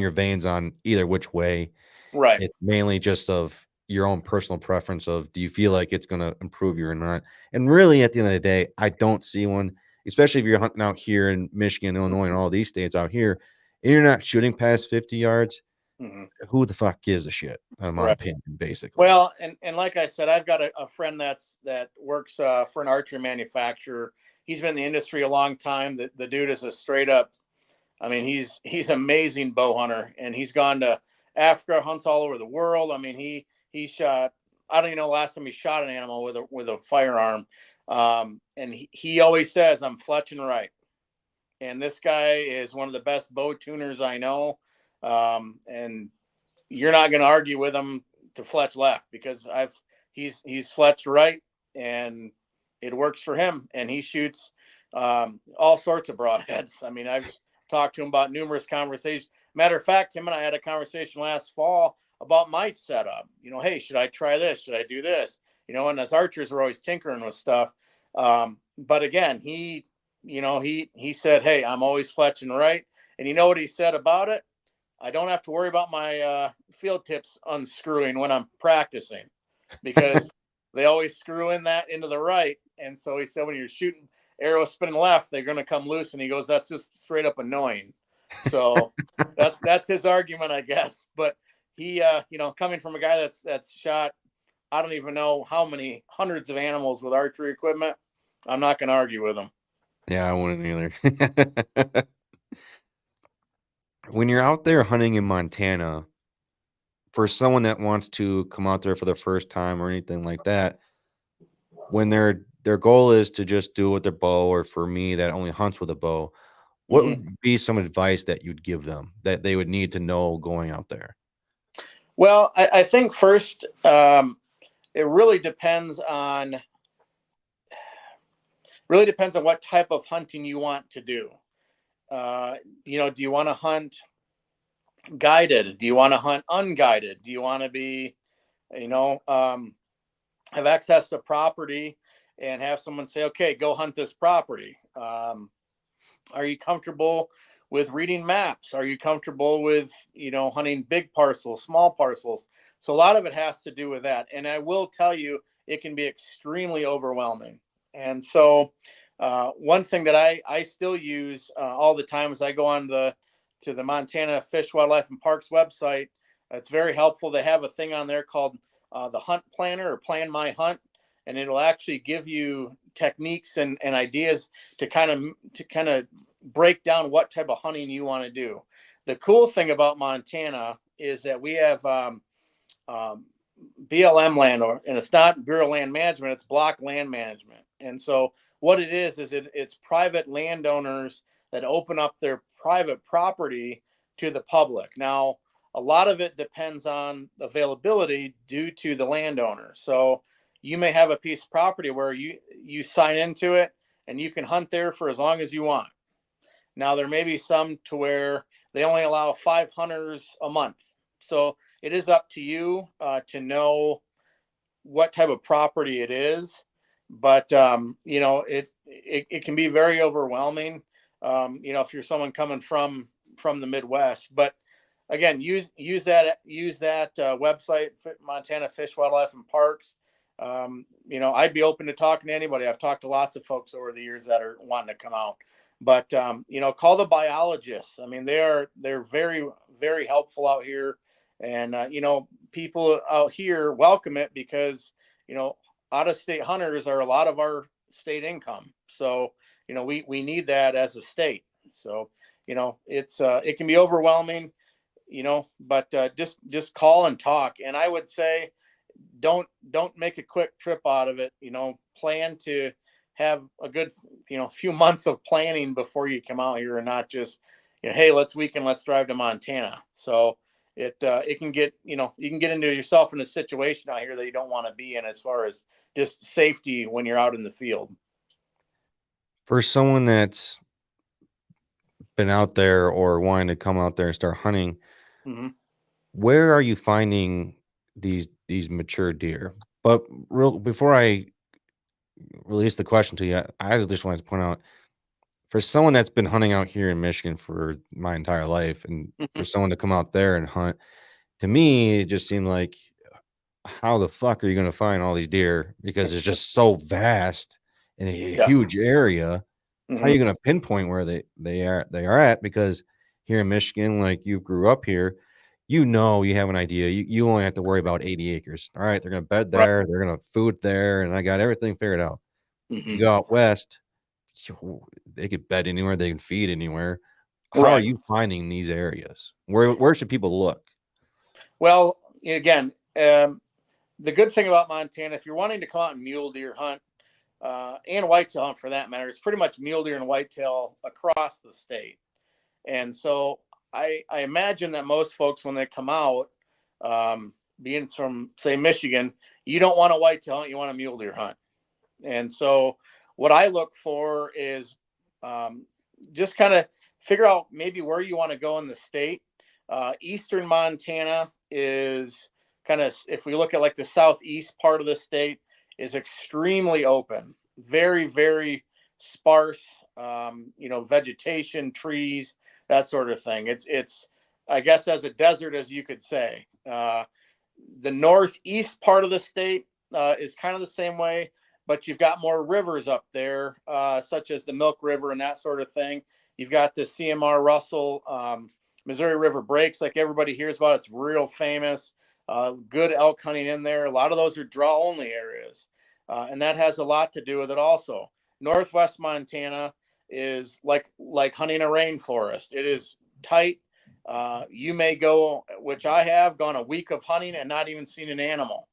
your vanes on either which way. Right. It's mainly just of your own personal preference of do you feel like it's going to improve you or not. And really, at the end of the day, I don't see one, especially if you're hunting out here in Michigan, Illinois, and all these states out here, and you're not shooting past 50 yards. Who the fuck gives a shit, in my opinion, basically. Well, and like I said, I've got a friend that works for an archery manufacturer. He's been in the industry a long time. The dude is a straight up, I mean, he's amazing bow hunter, and he's gone to Africa, hunts all over the world. I mean, he shot, I don't even know the last time he shot an animal with a firearm. And he always says, I'm fletching right. And this guy is one of the best bow tuners I know. And you're not going to argue with him to fletch left because he's fletched right and it works for him. And he shoots all sorts of broadheads. I mean, I've talked to him about numerous conversations. Matter of fact, him and I had a conversation last fall about my setup. Hey, should I try this? Should I do this? And as archers, we're always tinkering with stuff. But again, he said, hey, I'm always fletching right. And you know what he said about it? I don't have to worry about my field tips unscrewing when I'm practicing because they always screw into the right. And so he said, when you're shooting arrows spinning left, they're going to come loose. And he goes, that's just straight up annoying. So that's his argument, I guess. But he, coming from a guy that's shot, I don't even know how many hundreds of animals with archery equipment, I'm not going to argue with him. Yeah, I wouldn't either. When you're out there hunting in Montana, for someone that wants to come out there for the first time or anything like that, when their goal is to just do it with their bow, or for me that only hunts with a bow, what would be some advice that you'd give them that they would need to know going out there? Well, I think first, it really depends on really depends on what type of hunting you want to do. Do you want to hunt guided? Do you want to hunt unguided? Do you want to be, have access to property and have someone say, okay, go hunt this property? Are you comfortable with reading maps? Are you comfortable with, hunting big parcels, small parcels? So a lot of it has to do with that. And I will tell you, it can be extremely overwhelming. And so one thing that I still use all the time is I go on to the Montana Fish, Wildlife, and Parks website. It's very helpful. They have a thing on there called the Hunt Planner, or Plan My Hunt, and it'll actually give you techniques and ideas to kind of break down what type of hunting you want to do. The cool thing about Montana is that we have BLM land, and it's not Bureau of Land Management, it's block land management. And so what it is it's private landowners that open up their private property to the public. Now, a lot of it depends on availability due to the landowner. So you may have a piece of property where you sign into it and you can hunt there for as long as you want. Now, there may be some to where they only allow 5 hunters a month. So it is up to you to know what type of property it is. But, it can be very overwhelming, if you're someone coming from the Midwest. But again, use that website, Montana Fish, Wildlife, and Parks. I'd be open to talking to anybody. I've talked to lots of folks over the years that are wanting to come out. But, call the biologists. I mean, they're very, very helpful out here. And, people out here welcome it because, out-of-state hunters are a lot of our state income. So, we need that as a state. So, it can be overwhelming, but just call and talk. And I would say, don't make a quick trip out of it. Plan to have a good, few months of planning before you come out here, and not just, hey, let's drive to Montana. So it can get, you can get into yourself in a situation out here that you don't want to be in, as far as just safety when you're out in the field. For someone that's been out there or wanting to come out there and start hunting, Mm-hmm. where are you finding these mature deer? But before I release the question to you, I just wanted to point out, for someone that's been hunting out here in Michigan for my entire life, and for someone to come out there and hunt, to me, it just seemed like, how the fuck are you going to find all these deer? Because it's just so vast in a huge area. Mm-hmm. How are you going to pinpoint where they are at? Because here in Michigan, like, you grew up here, you have an idea. You only have to worry about 80 acres. All right, they're going to bed there, they're going to food there, and I got everything figured out. Mm-hmm. You go out west, they could bed anywhere, they can feed anywhere. How Right. are you finding these areas? Where should people look? Well, again, the good thing about Montana, if you're wanting to come out and mule deer hunt, and whitetail hunt for that matter, it's pretty much mule deer and whitetail across the state. And so I imagine that most folks, when they come out, being from, say, Michigan, you don't want a whitetail hunt, you want a mule deer hunt. And so what I look for is just kind of figure out maybe where you want to go in the state. Eastern Montana is kind of, if we look at like the southeast part of the state, is extremely open, very, very sparse, vegetation, trees, that sort of thing. It's I guess as a desert, as you could say. The northeast part of the state is kind of the same way, but you've got more rivers up there, such as the Milk River and that sort of thing. You've got the CMR Russell, Missouri River Breaks, like everybody hears about. It's real famous. Good elk hunting in there. A lot of those are draw only areas. And that has a lot to do with it also. Northwest Montana is like hunting a rainforest. It is tight. You may go, which I have gone a week of hunting and not even seen an animal.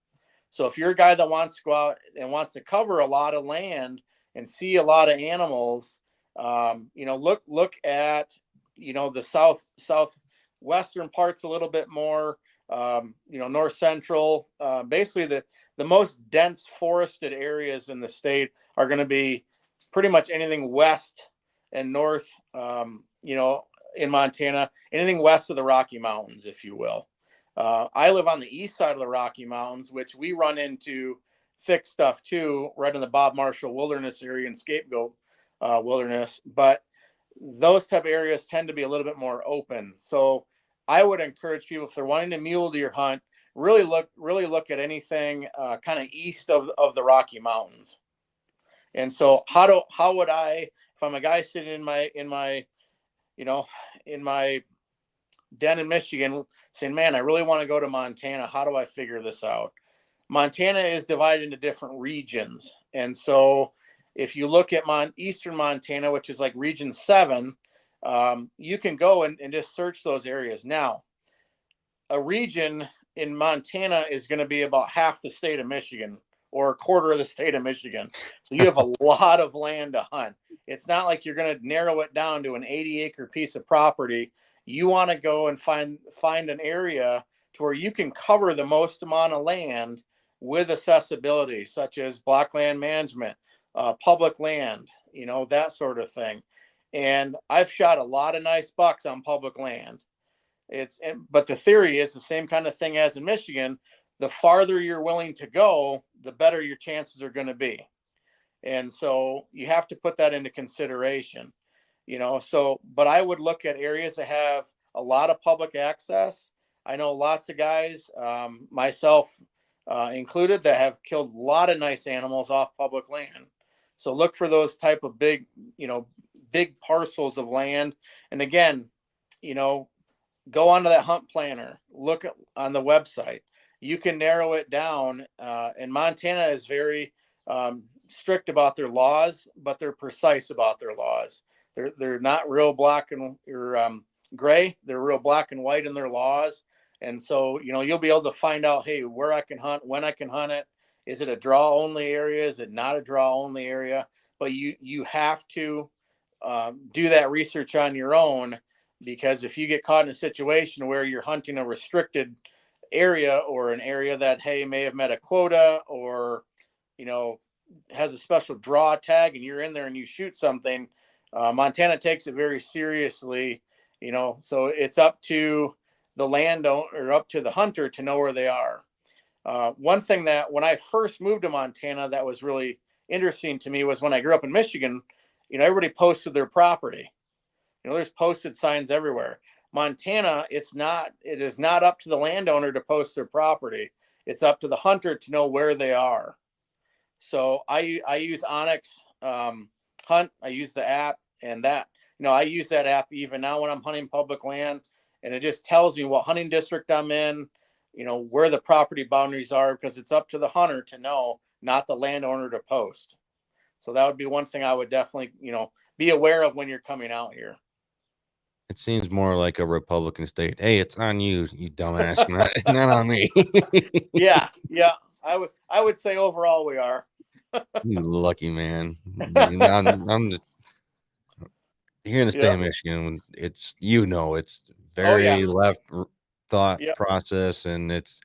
So if you're a guy that wants to go out and wants to cover a lot of land and see a lot of animals, look at, the southwestern parts a little bit more, north central, basically the most dense forested areas in the state are going to be pretty much anything west and north, in Montana, anything west of the Rocky Mountains, if you will. I live on the east side of the Rocky Mountains, which we run into thick stuff too, right in the Bob Marshall Wilderness area and Scapegoat Wilderness. But those type of areas tend to be a little bit more open. So I would encourage people, if they're wanting to mule deer hunt, really look at anything kind of east of the Rocky Mountains. And so how would I, if I'm a guy sitting in my den in Michigan saying, man, I really want to go to Montana, how do I figure this out? Montana is divided into different regions. And so if you look at eastern Montana, which is like region 7, you can go and just search those areas. Now, a region in Montana is going to be about half the state of Michigan or a quarter of the state of Michigan. So you have a lot of land to hunt. It's not like you're going to narrow it down to an 80-acre piece of property. You want to go and find an area to where you can cover the most amount of land with accessibility, such as block land management, public land, that sort of thing. And I've shot a lot of nice bucks on public land. But the theory is the same kind of thing as in Michigan. The farther you're willing to go, the better your chances are going to be. And so you have to put that into consideration, but I would look at areas that have a lot of public access. I know lots of guys, myself included, that have killed a lot of nice animals off public land. So look for those type of big parcels of land. And again, go onto that hunt planner, look on the website. You can narrow it down. And Montana is very strict about their laws, but they're precise about their laws. They're not real black and gray. They're real black and white in their laws. And so, you'll be able to find out, hey, where I can hunt, when I can hunt it. Is it a draw only area? Is it not a draw only area? But you have to do that research on your own, because if you get caught in a situation where you're hunting a restricted area or an area that, hey, may have met a quota or, has a special draw tag and you're in there and you shoot something, Montana takes it very seriously, so it's up to the landowner or up to the hunter to know where they are. One thing that when I first moved to Montana that was really interesting to me was when I grew up in Michigan, everybody posted their property. There's posted signs everywhere. Montana, it is not up to the landowner to post their property. It's up to the hunter to know where they are. So I use Onyx Hunt. I use the app, and that, I use that app even now when I'm hunting public land, and it just tells me what hunting district I'm in, where the property boundaries are, because it's up to the hunter to know, not the landowner to post. So that would be one thing I would definitely, be aware of when you're coming out here. It seems more like a Republican state. Hey, it's on you, you dumbass, not on me. Yeah. I would say overall we are. You lucky man. I'm here in the state of Michigan. It's it's very left thought process, and it's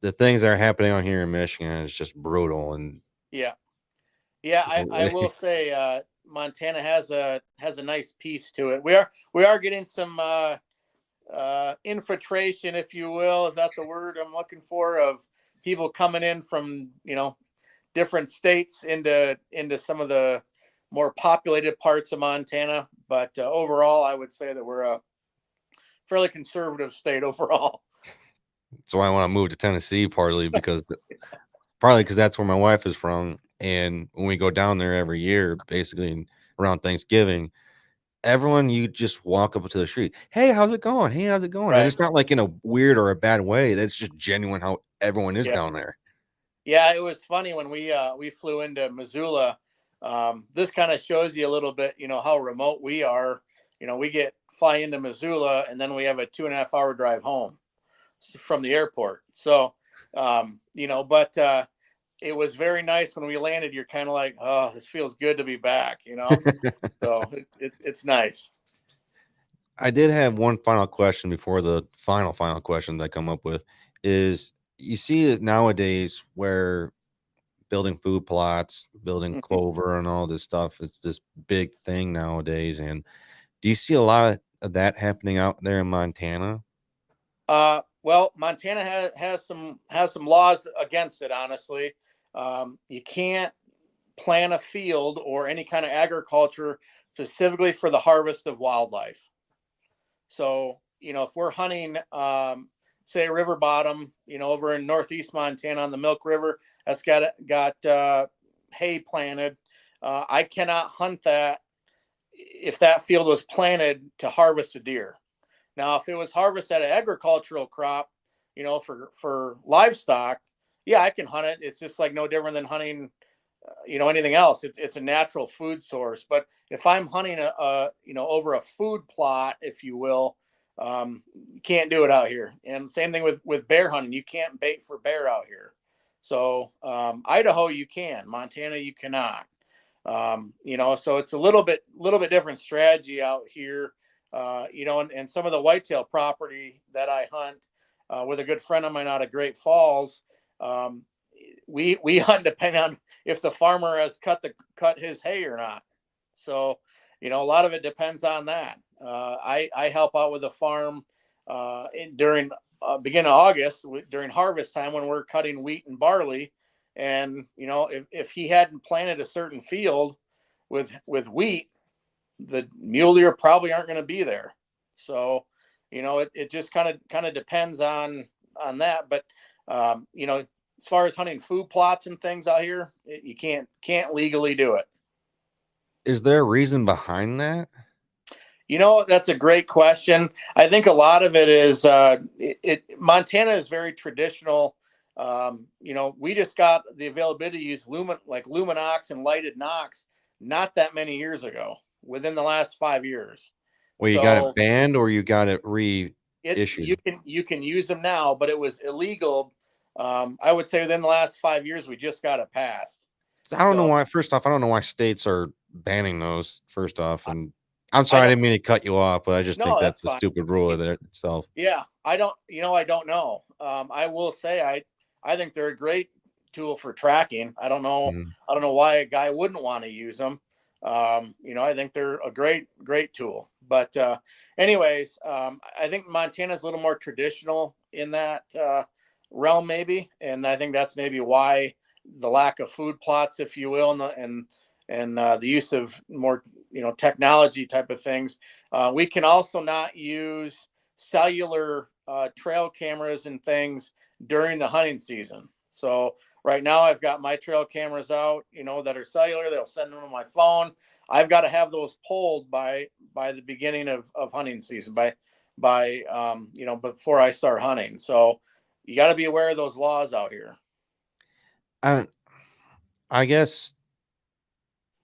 the things that are happening out here in Michigan is just brutal. And I will say Montana has a nice piece to it. We are getting some infiltration, if you will. Is that the word I'm looking for? Of people coming in from different states into some of the more populated parts of Montana. But overall, I would say that we're a fairly conservative state overall. That's why I want to move to Tennessee, partly because that's where my wife is from. And when we go down there every year, basically around Thanksgiving, everyone, you just walk up to the street. Hey, how's it going? Hey, how's it going? Right. And it's not like in a weird or a bad way. That's just genuine how everyone is down there. Yeah, it was funny when we flew into Missoula. This kind of shows you a little bit, how remote we are. We fly into Missoula and then we have a 2.5 hour drive home from the airport. So, but it was very nice when we landed. You're kind of like, oh, this feels good to be back, So it's nice. I did have one final question before the final question that I come up with is, you see it nowadays where building food plots, building Mhm. clover and all this stuff. It's this big thing nowadays. And do you see a lot of that happening out there in Montana? Well, Montana has some laws against it. Honestly, you can't plant a field or any kind of agriculture specifically for the harvest of wildlife. So, if we're hunting, say a river bottom, over in northeast Montana on the Milk River, that's got hay planted. I cannot hunt that if that field was planted to harvest a deer. Now, if it was harvested an agricultural crop, for livestock, yeah, I can hunt it. It's just like no different than hunting, anything else. It's a natural food source. But if I'm hunting over a food plot, if you will, you can't do it out here. And same thing with bear hunting. You can't bait for bear out here. So Idaho, you can. Montana, you cannot. So it's a little bit different strategy out here. And some of the whitetail property that I hunt with a good friend of mine out of Great Falls, we hunt depending on if the farmer has cut his hay or not. So, a lot of it depends on that. I help out with the farm during beginning of August during harvest time when we're cutting wheat and barley. And, if he hadn't planted a certain field with wheat, the mule deer probably aren't going to be there. So, it just kind of depends on that. But, as far as hunting food plots and things out here, you can't legally do it. Is there a reason behind that? That's a great question. I think a lot of it is Montana is very traditional. We just got the availability to use Luminox and lighted Nox not that many years ago, within the last 5 years. Well, you got it banned or you got it reissued? You can use them now, but it was illegal. I would say within the last 5 years, we just got it passed. I don't know why. First off, I don't know why states are banning those. First off, and I'm sorry, I didn't mean to cut you off, but I just think that's a stupid rule of it itself. Yeah, I don't know. I will say I think they're a great tool for tracking. I don't know. Mhm. I don't know why a guy wouldn't want to use them. I think they're a great tool. But anyways, I think Montana's a little more traditional in that realm, maybe, and I think that's maybe why the lack of food plots, if you will, and the use of more technology type of things. We can also not use cellular trail cameras and things during the hunting season. So right now I've got my trail cameras out, that are cellular. They'll send them on my phone. I've got to have those pulled by the beginning of hunting season, before I start hunting. So you got to be aware of those laws out here. I guess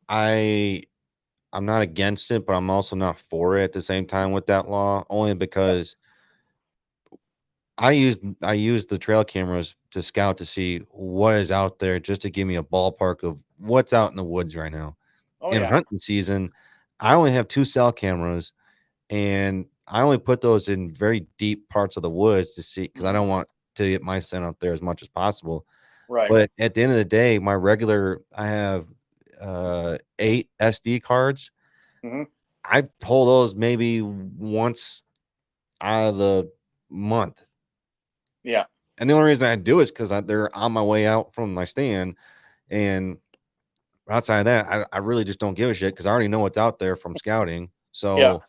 I'm not against it, but I'm also not for it at the same time with that law, only because I use the trail cameras to scout to see what is out there, just to give me a ballpark of what's out in the woods right now. Hunting season, I only have 2 cell cameras, and I only put those in very deep parts of the woods to see, because I don't want to get my scent out there as much as possible. Right. But at the end of the day, I have 8 SD cards. Mm-hmm. I pull those maybe once out of the month. Yeah. And the only reason I do is because they're on my way out from my stand. And outside of that, I really just don't give a shit because I already know what's out there from scouting. So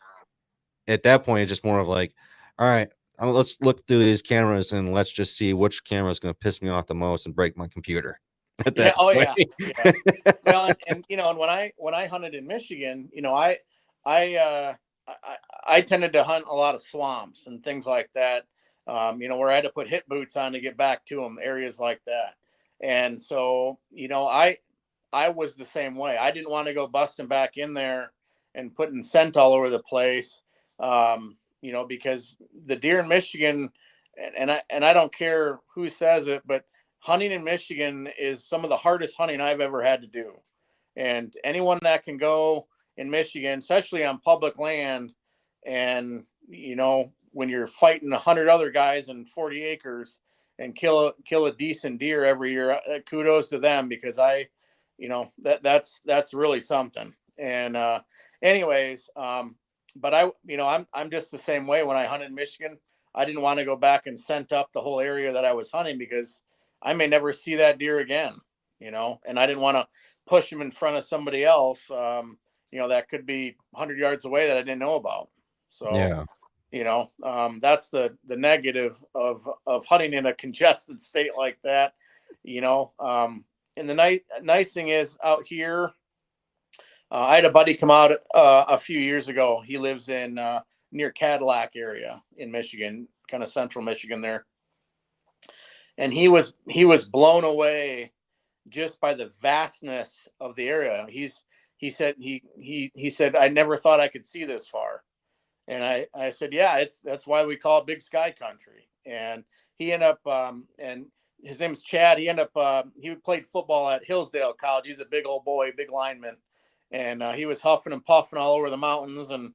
at that point, it's just more of like, all right, let's look through these cameras and let's just see which camera is going to piss me off the most and break my computer. Yeah. Oh yeah. Yeah. Well, and when I hunted in Michigan, I tended to hunt a lot of swamps and things like that. Where I had to put hip boots on to get back to them, areas like that. And so, I was the same way. I didn't want to go busting back in there and putting scent all over the place. Because the deer in Michigan, and I don't care who says it, but hunting in Michigan is some of the hardest hunting I've ever had to do. And anyone that can go in Michigan, especially on public land, and when you're fighting 100 other guys in 40 acres, and kill a decent deer every year, kudos to them, because that's really something. And anyways, but I'm just the same way. When I hunted in Michigan, I didn't want to go back and scent up the whole area that I was hunting, because I may never see that deer again, and I didn't want to push him in front of somebody else, that could be 100 yards away that I didn't know about. So, yeah. That's the negative of hunting in a congested state like that, and the nice thing is out here, I had a buddy come out a few years ago. He lives in near Cadillac area in Michigan, kind of central Michigan there. And he was blown away just by the vastness of the area. He said, I never thought I could see this far. And I said, yeah, that's why we call it Big Sky Country. And he ended up, and his name's Chad. He played football at Hillsdale College. He's a big old boy, big lineman. And he was huffing and puffing all over the mountains. And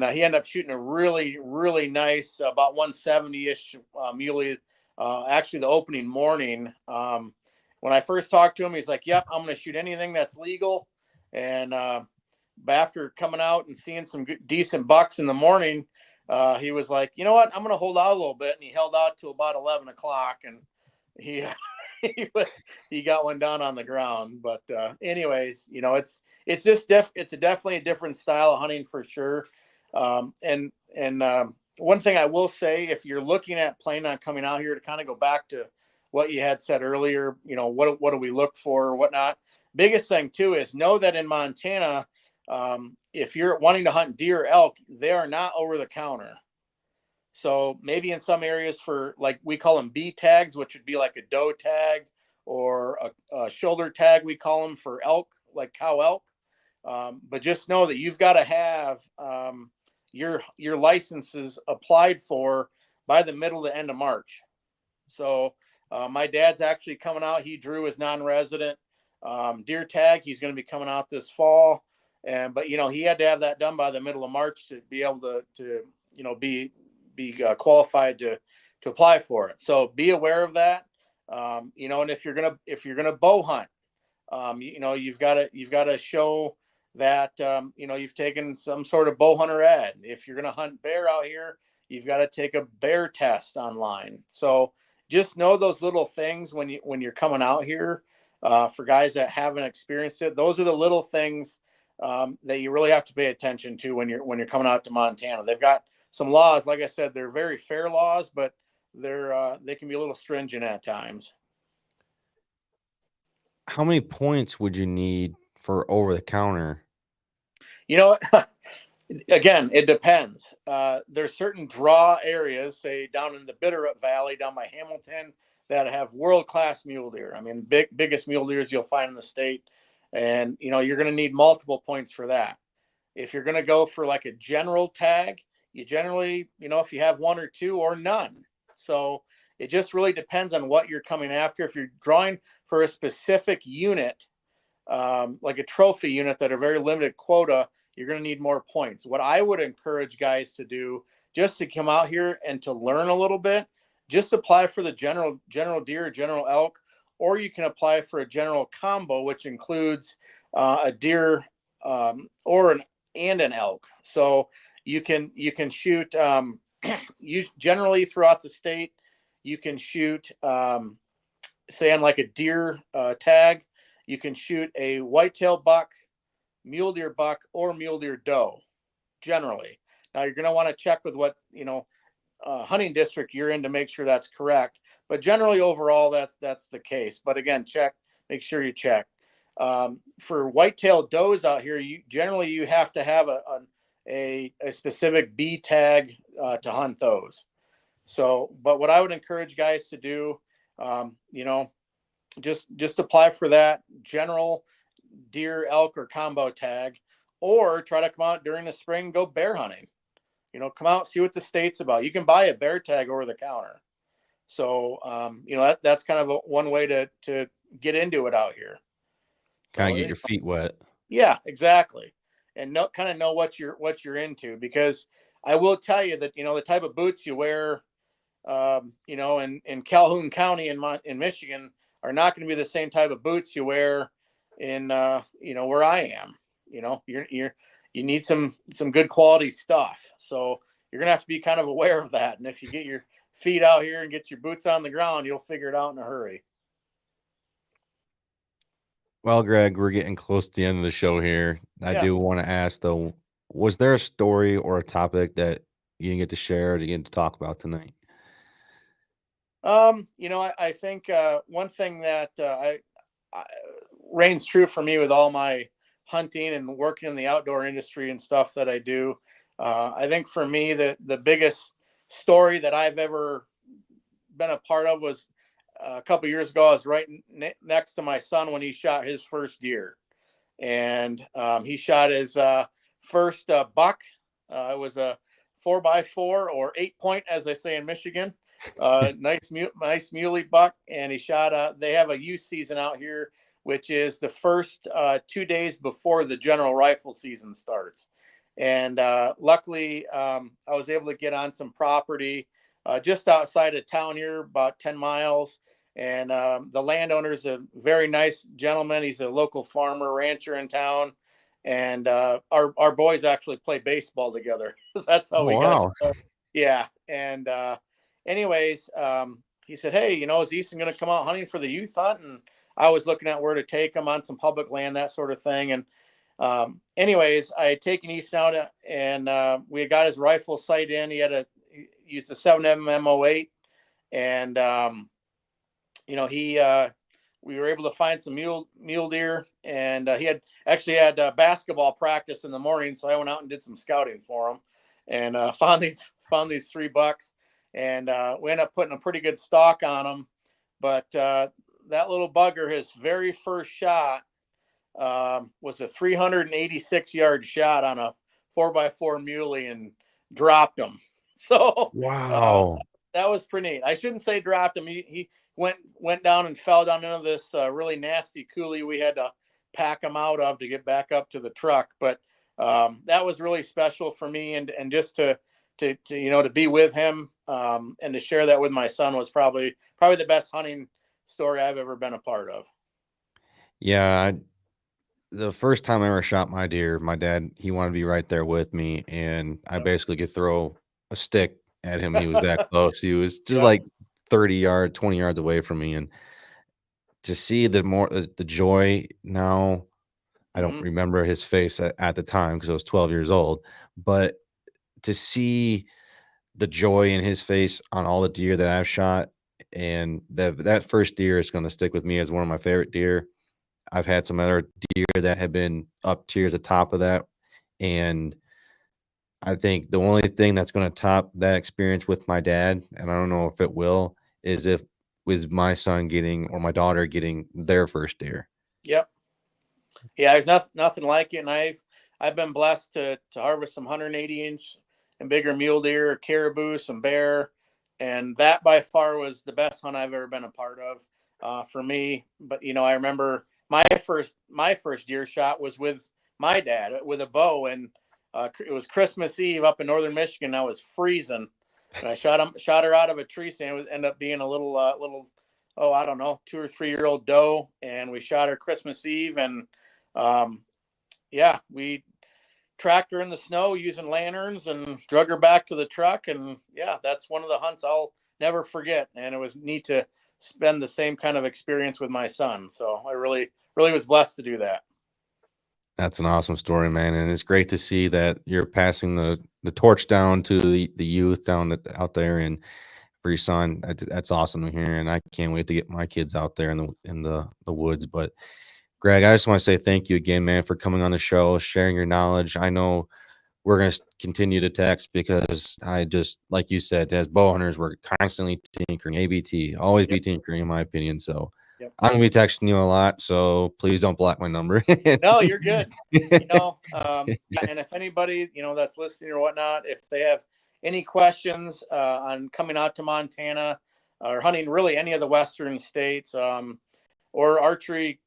he ended up shooting a really, really nice, about 170-ish muley, actually the opening morning. When I first talked to him, he's like, yep, I'm going to shoot anything that's legal. And but after coming out and seeing some decent bucks in the morning, he was like, you know what, I'm going to hold out a little bit. And he held out till about 11 o'clock, and he got one down on the ground. But anyways, it's just it's definitely a different style of hunting for sure. And one thing I will say, if you're looking at planning on coming out here, to kind of go back to what you had said earlier, what do we look for or whatnot? Biggest thing too is know that in Montana, if you're wanting to hunt deer or elk, they are not over the counter. So maybe in some areas, for like we call them B tags, which would be like a doe tag or a shoulder tag, we call them for elk, like cow elk. But just know that you've got to have your licenses applied for by the middle to end of March. So my dad's actually coming out. He drew his non-resident deer tag. He's going to be coming out this fall. But he had to have that done by the middle of March to be able to be qualified to apply for it. So be aware of that. And if you're gonna bow hunt, you've got to show that you've taken some sort of bow hunter ed. If you're gonna hunt bear out here, you've got to take a bear test online. So just know those little things when you're coming out here. For guys that haven't experienced it, those are the little things that you really have to pay attention to when you're coming out to Montana. They've got some laws, like I said, they're very fair laws, but they can be a little stringent at times. How many points would you need for over the counter? Again, it depends. There's certain draw areas, say down in the Bitterroot Valley, down by Hamilton, that have world-class mule deer. I mean, biggest mule deers you'll find in the state. And, you're going to need multiple points for that. If you're going to go for like a general tag, you generally, if you have one or two or none. So it just really depends on what you're coming after. If you're drawing for a specific unit, like a trophy unit that are very limited quota, you're going to need more points. What I would encourage guys to do, just to come out here and to learn a little bit, just apply for the general deer, general elk, or you can apply for a general combo, which includes a deer and an elk. So you can shoot you generally throughout the state. You can shoot say on like a deer tag, you can shoot a whitetail buck, mule deer buck, or mule deer doe generally. Now you're going to want to check with what hunting district you're in to make sure that's correct. But generally, overall, that's the case. But again, make sure you check. For whitetail does out here, you have to have a specific B tag to hunt those. So, but what I would encourage guys to do, just apply for that general deer, elk, or combo tag, or try to come out during the spring, go bear hunting. Come out, see what the state's about. You can buy a bear tag over the counter. So, that's kind of one way to get into it out here. Kind of get your feet wet. Yeah, exactly. And know what you're into, because I will tell you that, the type of boots you wear, in Calhoun County in Michigan are not going to be the same type of boots you wear in, where I am. You need some good quality stuff. So you're going to have to be kind of aware of that. And if you get your feet out here and get your boots on the ground, you'll figure it out in a hurry. Well, Greg, we're getting close to the end of the show here. I do want to ask, though, was there a story or a topic that you didn't get to share or you didn't get to talk about tonight? I think one thing that I reigns true for me with all my hunting and working in the outdoor industry and stuff that I do, I think for me the biggest story that I've ever been a part of was a couple years ago. I was right next to my son when he shot his first deer, and he shot his first buck. It was a 4x4 or 8-point, as they say in Michigan. Nice muley buck, and he shot. They have a youth season out here, which is the first 2 days before the general rifle season starts. And luckily, I was able to get on some property just outside of town here, about 10 miles. And the landowner is a very nice gentleman. He's a local farmer, rancher in town. And our boys actually play baseball together. That's how we got. Yeah. And anyways, he said, hey, is Easton going to come out hunting for the youth hunt? And I was looking at where to take him on some public land, that sort of thing. And anyways, I had taken Easton out and we had got his rifle sight in. He used a 7mm 08. And, we were able to find some mule deer, and he had basketball practice in the morning. So I went out and did some scouting for him and found these 3 bucks. And we ended up putting a pretty good stock on them. But that little bugger, his very first shot was a 386-yard shot on a 4x4 muley and dropped him. So wow, that was pretty neat. I shouldn't say dropped him. He went down and fell down into this really nasty coulee we had to pack him out of to get back up to the truck. But that was really special for me, and just to be with him and to share that with my son was probably the best hunting story I've ever been a part of. Yeah, the first time I ever shot my deer, my dad, he wanted to be right there with me, and I basically could throw a stick at him. He was that close. He was just like 20 yards away from me. And to see the joy now, I don't remember his face at the time because I was 12 years old, but to see the joy in his face on all the deer that I've shot, and that first deer is going to stick with me as one of my favorite deer. I've had some other deer that have been up tiers atop of that, and I think the only thing that's going to top that experience with my dad, and I don't know if it will, is my son getting or my daughter getting their first deer. Yep. Yeah, there's nothing like it, and I've been blessed to harvest some 180-inch and bigger mule deer, caribou, some bear, and that by far was the best hunt I've ever been a part of for me. But I remember my first deer shot was with my dad with a bow, and it was Christmas Eve up in northern Michigan. I was freezing, and I shot her out of a tree stand. It ended up being a little I don't know, 2 or 3 year old doe, and we shot her Christmas Eve, and we tracked her in the snow using lanterns and drug her back to the truck. And that's one of the hunts I'll never forget. And it was neat to spend the same kind of experience with my son. So I really, really was blessed to do that. That's an awesome story, man. And it's great to see that you're passing the torch down to the youth out there, and for your son. That's awesome to hear. And I can't wait to get my kids out there in the woods. But Greg, I just want to say thank you again, man, for coming on the show, sharing your knowledge. I know we're going to continue to text because I just, like you said, as bow hunters, we're constantly tinkering, ABT, always be tinkering, in my opinion. So I'm going to be texting you a lot. So please don't block my number. No, you're good. And if anybody, that's listening or whatnot, if they have any questions on coming out to Montana or hunting really any of the Western states or archery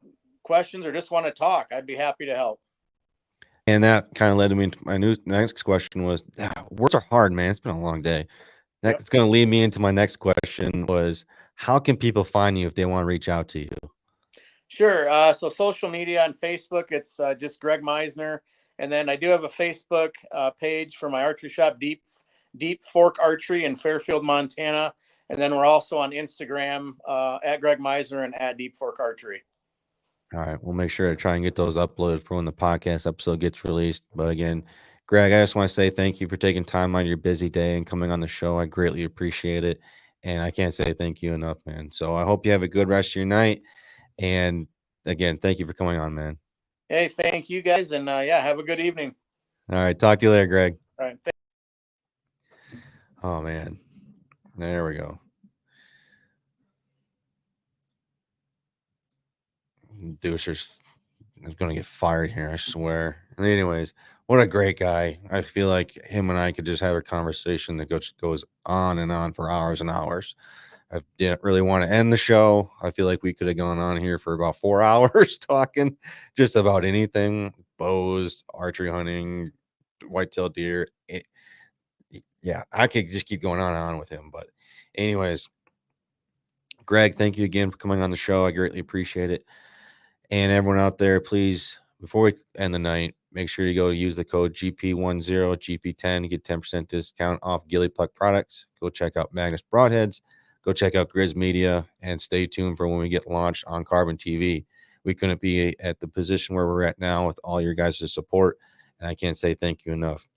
questions, or just want to talk, I'd be happy to help. And that kind of led me into my next question was, words are hard, man. It's been a long day. That's going to lead me into my next question was, how can people find you if they want to reach out to you? Sure. So social media on Facebook, it's just Greg Misner. And then I do have a Facebook page for my archery shop, Deep Fork Archery in Fairfield, Montana. And then we're also on Instagram at Greg Misner and at Deep Fork Archery. All right. We'll make sure to try and get those uploaded for when the podcast episode gets released. But again, Greg, I just want to say thank you for taking time on your busy day and coming on the show. I greatly appreciate it. And I can't say thank you enough, man. So I hope you have a good rest of your night. And again, thank you for coming on, man. Hey, thank you guys. And have a good evening. All right. Talk to you later, Greg. All right. Oh, man. There we go. Deucer's is going to get fired here, I swear. And anyways, what a great guy. I feel like him and I could just have a conversation that goes on and on for hours and hours. I didn't really want to end the show. I feel like we could have gone on here for about 4 hours talking just about anything, bows, archery hunting, whitetail deer. Yeah, I could just keep going on and on with him. But anyways, Greg, thank you again for coming on the show. I greatly appreciate it. And everyone out there, please, before we end the night, make sure you go use the code GP10, GP10 to get 10% discount off Gilly Pluck products. Go check out MAGNUS Broadheads. Go check out Grizz Media and stay tuned for when we get launched on Carbon TV. We couldn't be at the position where we're at now with all your guys' support, and I can't say thank you enough.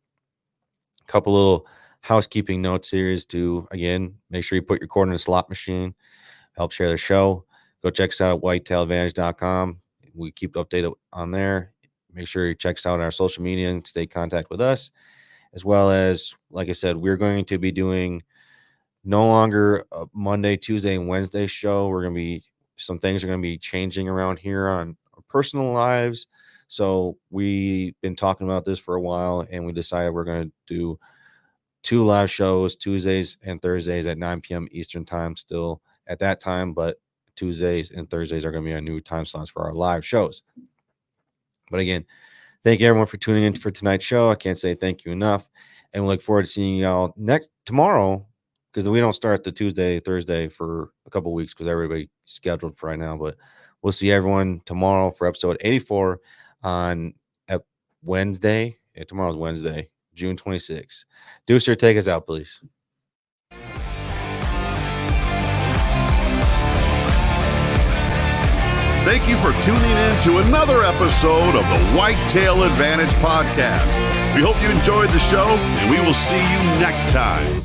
A couple little housekeeping notes here is to, again, make sure you put your cord in a slot machine. Help share the show. Go check us out at whitetailadvantage.com. We keep updated on there. Make sure you check us out on our social media and stay in contact with us. As well as, like I said, we're going to be doing no longer a Monday, Tuesday, and Wednesday show. We're going to be, some things are going to be changing around here on our personal lives. So we've been talking about this for a while, and we decided we're going to do 2 live shows, Tuesdays and Thursdays at 9 p.m. Eastern time, still at that time, but Tuesdays and Thursdays are going to be our new time slots for our live shows. But again, thank you everyone for tuning in for tonight's show. I can't say thank you enough. And we look forward to seeing y'all tomorrow, because we don't start the Tuesday, Thursday for a couple weeks because everybody's scheduled for right now. But we'll see everyone tomorrow for episode 84 on Wednesday. Yeah, tomorrow's Wednesday, June 26th. Deucer, take us out, please. Thank you for tuning in to another episode of the Whitetail Advantage Podcast. We hope you enjoyed the show, and we will see you next time.